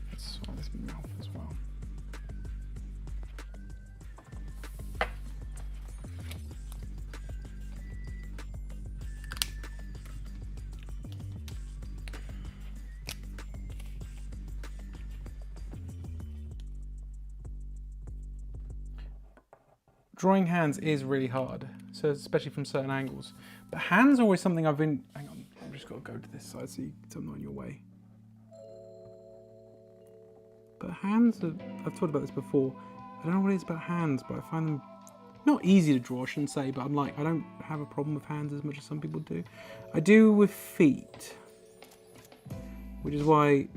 Let's swap this mouth as well. Drawing hands is really hard, so especially from certain angles. But hands are always something I've been. Hang on, I've just got to go to this side so I'm not in your way. But hands are. I've talked about this before. I don't know what it is about hands, but I find them not easy to draw, I shouldn't say, but I'm like, I don't have a problem with hands as much as some people do. I do with feet, which is why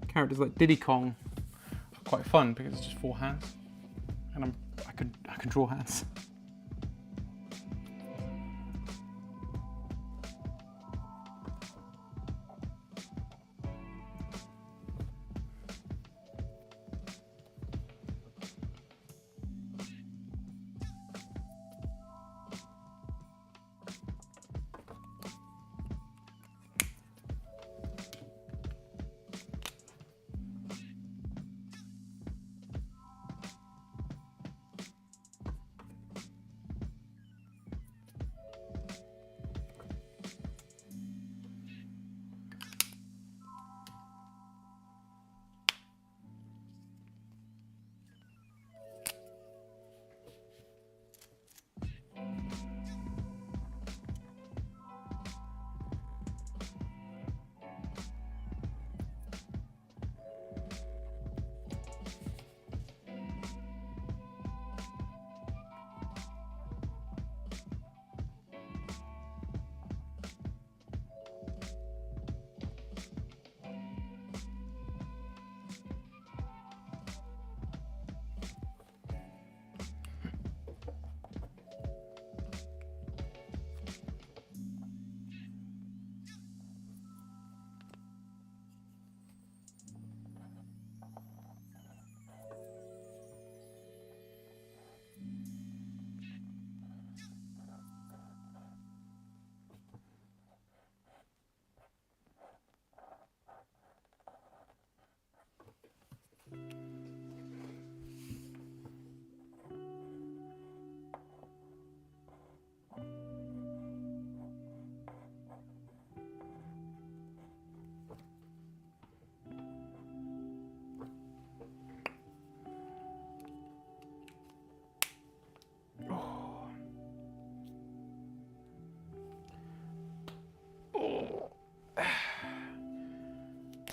characters like Diddy Kong are quite fun because it's just 4 hands, and I can draw hands.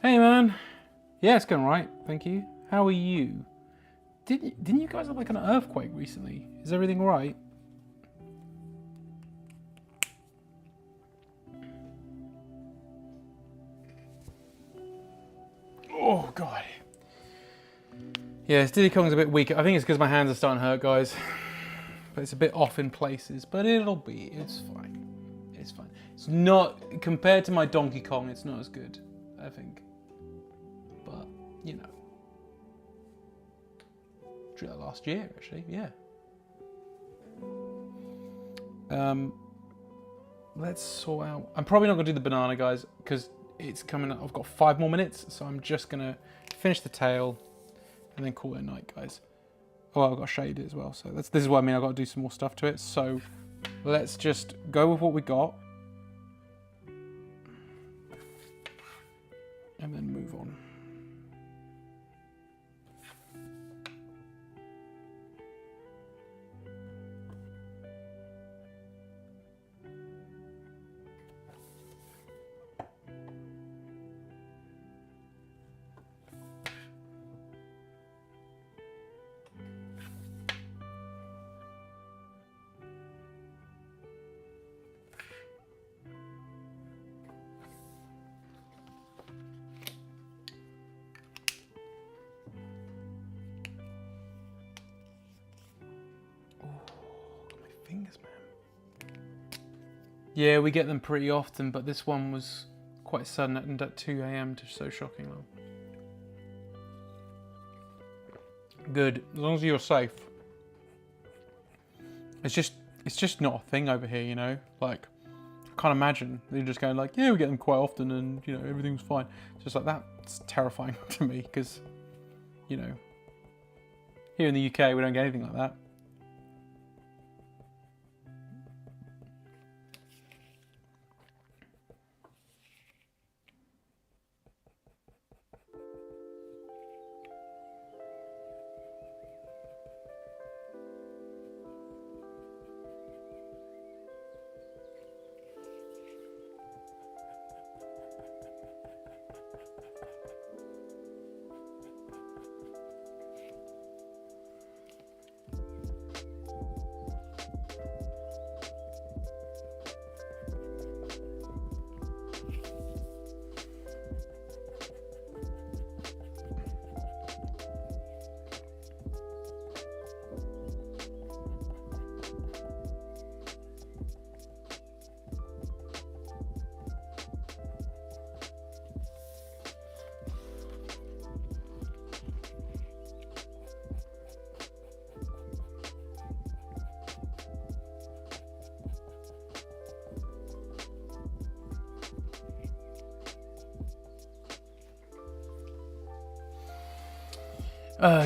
Hey man, yeah, it's going right, thank you. How are you? Didn't you guys have like an earthquake recently? Is everything all right? Oh god. Yeah, Diddy Kong's a bit weak. I think it's because my hands are starting to hurt, guys. But it's a bit off in places. But it's fine. It's fine. It's not, compared to my Donkey Kong, it's not as good, I think. But, you know. Drew that last year, actually, yeah. Let's sort out. I'm probably not going to do the banana, guys, because it's coming up. I've got 5 more minutes, so I'm just going to finish the tail and then call it a night, guys. Oh, I've got to shade it as well, so this is what I mean. I've got to do some more stuff to it. So let's just go with what we got and then move on. Fingers, man. Yeah, we get them pretty often, but this one was quite sudden and at 2 AM, just so shocking low. Good, as long as you're safe. It's just not a thing over here, you know? Like, I can't imagine they're just going like, yeah, we get them quite often and, you know, everything's fine. It's just like that. It's terrifying to me because, you know, here in the UK, we don't get anything like that.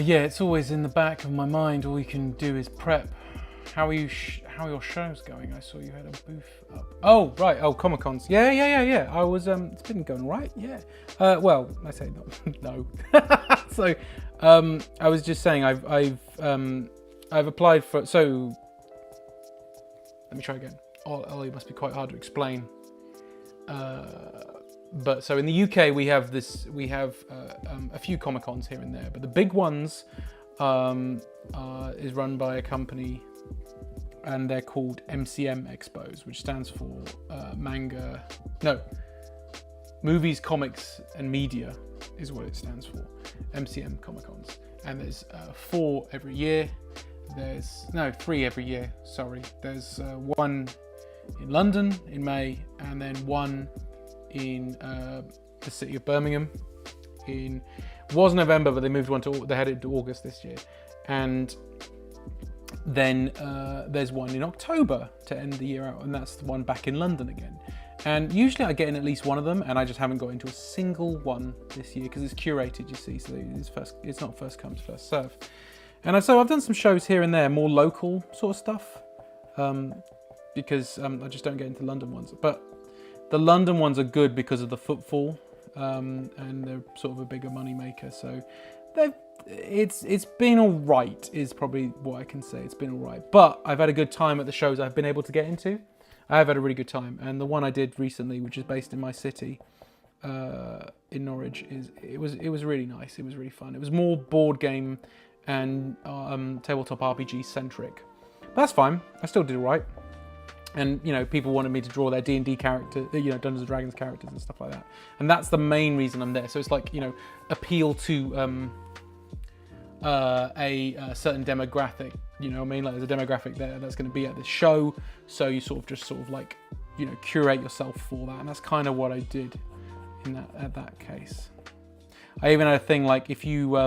Yeah, it's always in the back of my mind. All you can do is prep. How are you? How are your shows going? I saw you had a booth up. Oh, right. Oh, Comic Cons. Yeah. I was. It's been going right. Yeah. Well, I say no. So, I was just saying I've applied for. So, let me try again. Ollie must be quite hard to explain. But so in the UK we have a few Comic Cons here and there, but the big ones is run by a company, and they're called MCM Expos, which stands for Movies, Comics and Media is what it stands for. MCM Comic Cons, and there's 4 every year. There's 3 every year. Sorry, there's one in London in May, and then one in the city of Birmingham was November, but they had it to August this year. And then there's one in October to end the year out, and that's the one back in London again. And usually I get in at least one of them, and I just haven't got into a single one this year because it's curated, you see, so it's not first come, first serve. And so I've done some shows here and there, more local sort of stuff, because I just don't get into London ones. But the London ones are good because of the footfall, and they're sort of a bigger money maker. So it's been all right, is probably what I can say. It's been all right, but I've had a good time at the shows I've been able to get into. I have had a really good time, and the one I did recently, which is based in my city, in Norwich, it was really nice. It was really fun. It was more board game and tabletop RPG centric. But that's fine. I still did all right. And you know, people wanted me to draw their D&D character, you know, Dungeons and Dragons characters and stuff like that. And that's the main reason I'm there. So it's like, you know, appeal to a certain demographic. You know what I mean? Like there's a demographic there that's going to be at this show. So you sort of like, you know, curate yourself for that. And that's kind of what I did in that case. I even had a thing like if you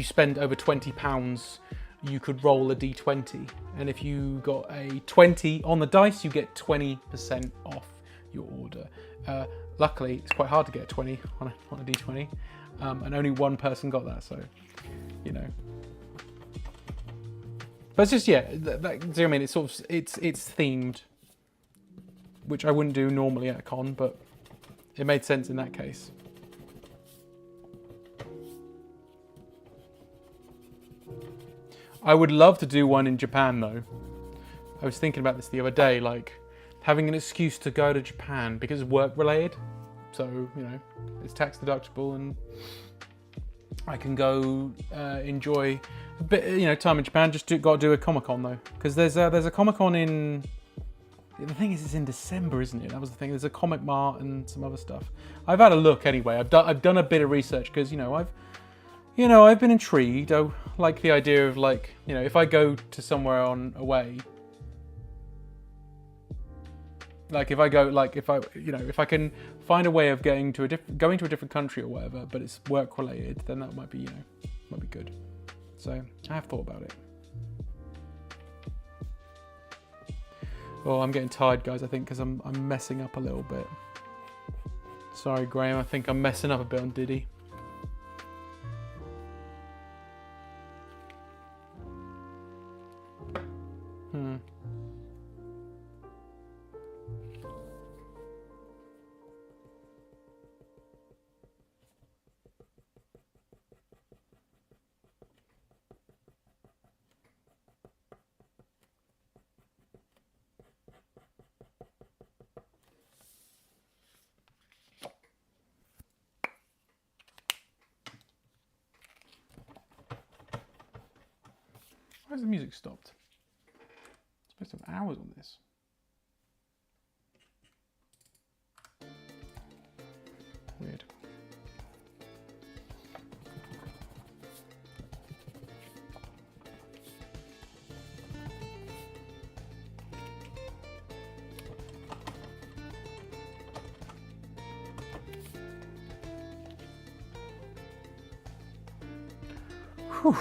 spend over £20, you could roll a d20, and if you got a 20 on the dice, you get 20% off your order. Luckily, it's quite hard to get a 20 on a d20, and only one person got that, so, you know. But it's just, yeah, I mean, it's sort of, it's themed, which I wouldn't do normally at a con, but it made sense in that case. I would love to do one in Japan though. I was thinking about this the other day, like having an excuse to go to Japan because it's work related. So, you know, it's tax deductible and I can go enjoy a bit, you know, time in Japan. Just got to do a Comic-Con though. Because there's a Comic-Con in, the thing is it's in December, isn't it? That was the thing. There's a Comic Mart and some other stuff. I've had a look anyway. I've done a bit of research because, you know, I've been intrigued. I like the idea of like, you know, if I go to somewhere on away, like if I can find a way of going to a different country or whatever, but it's work related, then that might be, you know, might be good. So I have thought about it. Oh, I'm getting tired, guys. I think because I'm messing up a little bit. Sorry, Graham. I think I'm messing up a bit on Diddy. Why has the music stopped? I'm supposed to have hours on this. Weird. Whew.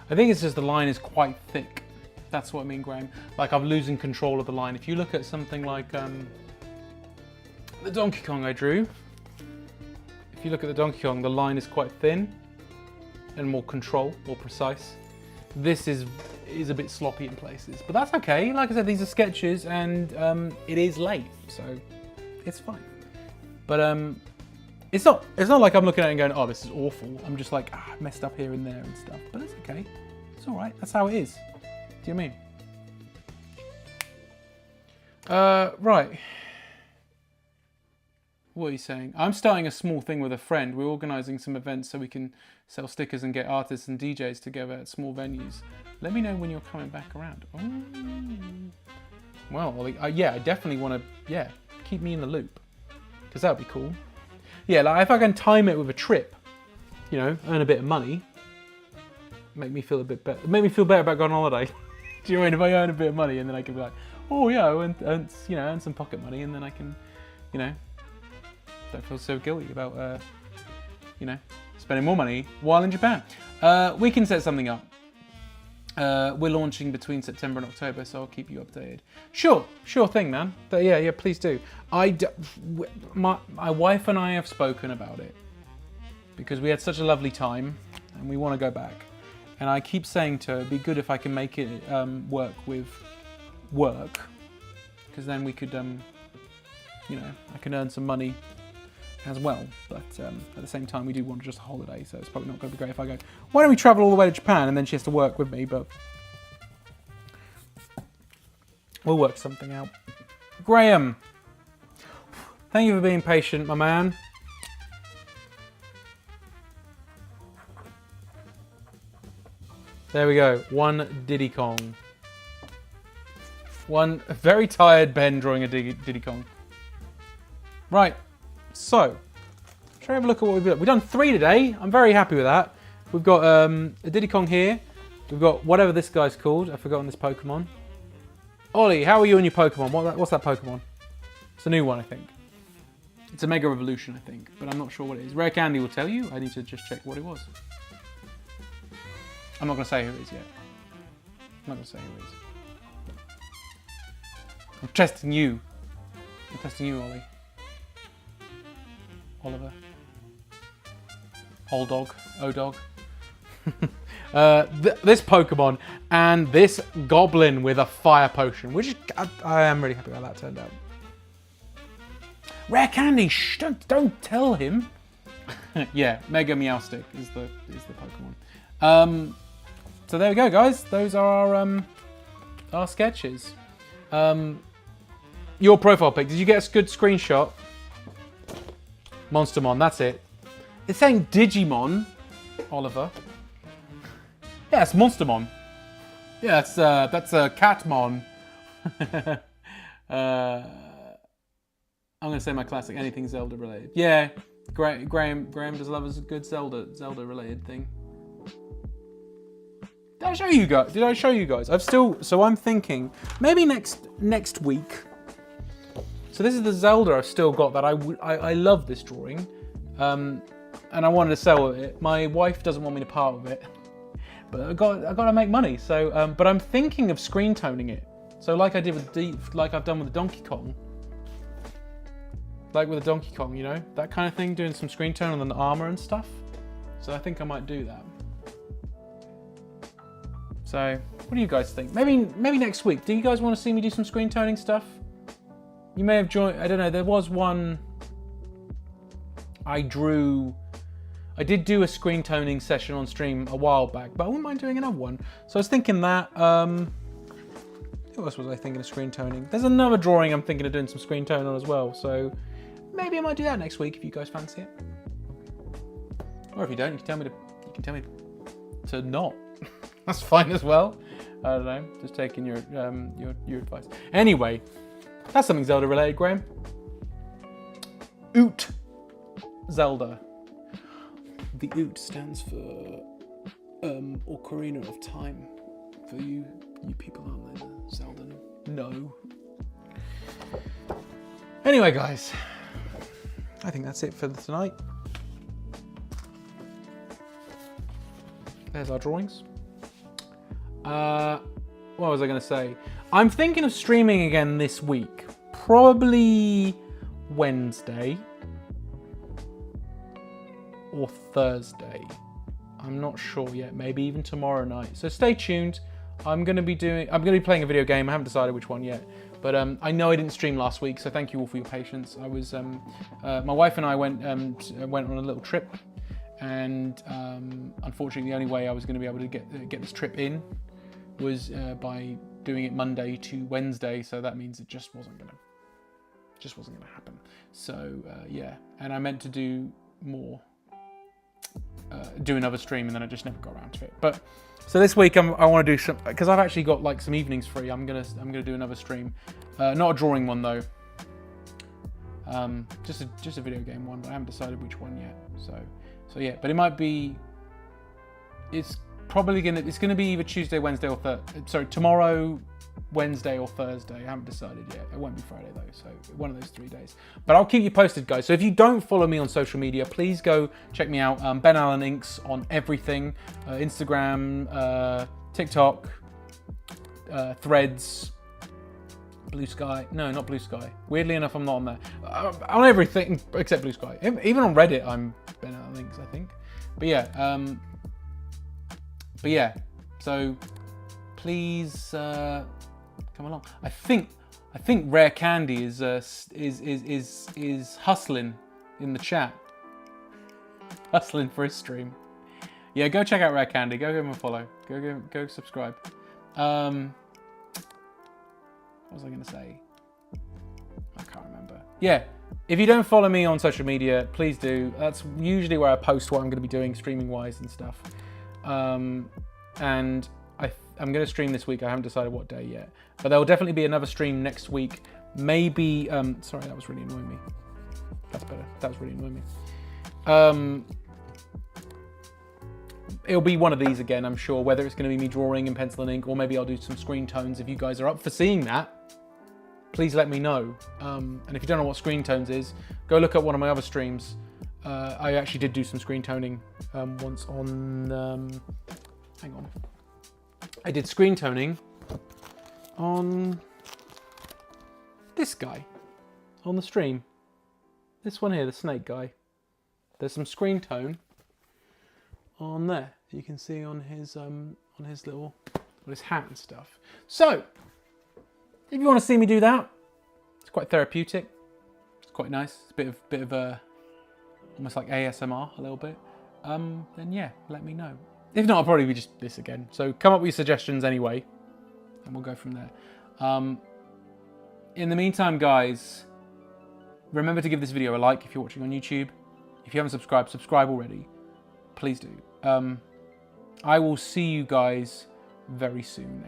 I think it's just the line is quite thick. That's what I mean, Graham. Like I'm losing control of the line. If you look at something like the Donkey Kong I drew, if you look at the Donkey Kong, the line is quite thin and more precise. This is a bit sloppy in places, but that's okay. Like I said, these are sketches and it is late, so it's fine. But it's not like I'm looking at it and going, oh, this is awful. I'm just like, I messed up here and there and stuff, but it's okay. It's all right. That's how it is. Do you know what I mean? Right. What are you saying? I'm starting a small thing with a friend. We're organising some events so we can sell stickers and get artists and DJs together at small venues. Let me know when you're coming back around. Oh. Well, yeah, I definitely want to, keep me in the loop. Because that would be cool. Yeah, like if I can time it with a trip, you know, earn a bit of money, make me feel a bit better. Make me feel better about going on holiday. Do you know what I mean? If I earn a bit of money and then I can be like, oh yeah, I earn some pocket money and then I can, you know, don't feel so guilty about, you know, spending more money while in Japan. We can set something up. We're launching between September and October, so I'll keep you updated. Sure thing, man. Yeah, please do. My wife and I have spoken about it because we had such a lovely time and we want to go back. And I keep saying to her, it'd be good if I can make it work with work, because then we could, I can earn some money as well. But at the same time, we do want just a holiday, so it's probably not going to be great if I go, why don't we travel all the way to Japan, and then she has to work with me, but we'll work something out. Graham, thank you for being patient, my man. There we go, one Diddy Kong. One very tired Ben drawing a Diddy Kong. Right, so, shall we have a look at what we've done? We've done 3 today, I'm very happy with that. We've got a Diddy Kong here. We've got whatever this guy's called, I've forgotten this Pokemon. Ollie, how are you and your Pokemon? What's that Pokemon? It's a new one, I think. It's a Mega Revolution, I think, but I'm not sure what it is. Rare Candy will tell you, I need to just check what it was. I'm not going to say who it is yet. I'm not going to say who it is. I'm testing you. I'm testing you, Ollie. Oliver. Old dog. O-dog. This Pokemon and this Goblin with a fire potion, which I am really happy how that turned out. Rare Candy, shh, don't tell him. Yeah, Mega Meowstic is the Pokemon. So there we go, guys. Those are our sketches. Your profile pic. Did you get a good screenshot? Monstermon, that's it. It's saying Digimon, Oliver. Yeah, it's Monstermon. Yeah, that's a Catmon. I'm gonna say my classic. Anything Zelda related. Yeah, Graham does love a good Zelda related thing. Did I show you guys? So I'm thinking maybe next week. So this is the Zelda I've still got that I love this drawing, and I wanted to sell it. My wife doesn't want me to part with it, but I got to make money. So, but I'm thinking of screen toning it. So like I did like I've done with the Donkey Kong, you know, that kind of thing, doing some screen tone on the armor and stuff. So I think I might do that. So, what do you guys think? Maybe next week. Do you guys want to see me do some screen toning stuff? You may have joined, I don't know, there was one I did do a screen toning session on stream a while back, but I wouldn't mind doing another one. So I was thinking that, what else was I thinking of screen toning? There's another drawing I'm thinking of doing some screen tone on as well, so maybe I might do that next week if you guys fancy it. Or if you don't, you can tell me to not. That's fine as well. I don't know, just taking your advice. Anyway, that's something Zelda related, Graham. Oot Zelda. The Oot stands for Ocarina of Time. For you people out there, Zelda. No. Anyway, guys, I think that's it for tonight. There's our drawings. What was I going to say? I'm thinking of streaming again this week. Probably Wednesday or Thursday. I'm not sure yet. Maybe even tomorrow night. So stay tuned. I'm going to be playing a video game. I haven't decided which one yet. But I know I didn't stream last week, so thank you all for your patience. I was my wife and I went on a little trip, and unfortunately, the only way I was going to be able to get this trip in was by doing it Monday to Wednesday. So that means it just wasn't gonna happen. So yeah, and I meant to do more, do another stream, and then I just never got around to it. But so this week I want to do some, because I've actually got like some evenings free. I'm gonna do another stream, not a drawing one though. Just a video game one, but I haven't decided which one yet. So yeah, but it might be. It's gonna be either Tuesday, Wednesday, or tomorrow, Wednesday or Thursday. I haven't decided yet. It won't be Friday though, so one of those 3 days. But I'll keep you posted, guys. So if you don't follow me on social media, please go check me out. Ben Allen Inks on everything: Instagram, TikTok, Threads, Blue Sky. No, not Blue Sky. Weirdly enough, I'm not on there. On everything except Blue Sky. Even on Reddit, I'm been out of links, I think. But yeah, so please come along. I think Rare Candy is hustling in the chat, hustling for his stream. Yeah, go check out Rare Candy. Go give him a follow. Go subscribe. What was I going to say? I can't remember. Yeah, if you don't follow me on social media, please do. That's usually where I post what I'm going to be doing streaming-wise and stuff. And I'm going to stream this week. I haven't decided what day yet. But there will definitely be another stream next week. Maybe... sorry, that was really annoying me. That's better. That was really annoying me. It'll be one of these again, I'm sure, whether it's going to be me drawing in pencil and ink, or maybe I'll do some screen tones. If you guys are up for seeing that, please let me know. And if you don't know what screen tones is, go look at one of my other streams. I actually did do some screen toning once on... hang on. I did screen toning on this guy on the stream. This one here, the snake guy. There's some screen tone on there. You can see on his little, on his hat and stuff. So, if you want to see me do that, it's quite therapeutic. It's quite nice. It's a bit of a, almost like ASMR a little bit. Then yeah, let me know. If not, I'll probably be just this again. So come up with your suggestions anyway, and we'll go from there. In the meantime, guys, remember to give this video a like if you're watching on YouTube. If you haven't subscribed, subscribe already. Please do. I will see you guys very soon.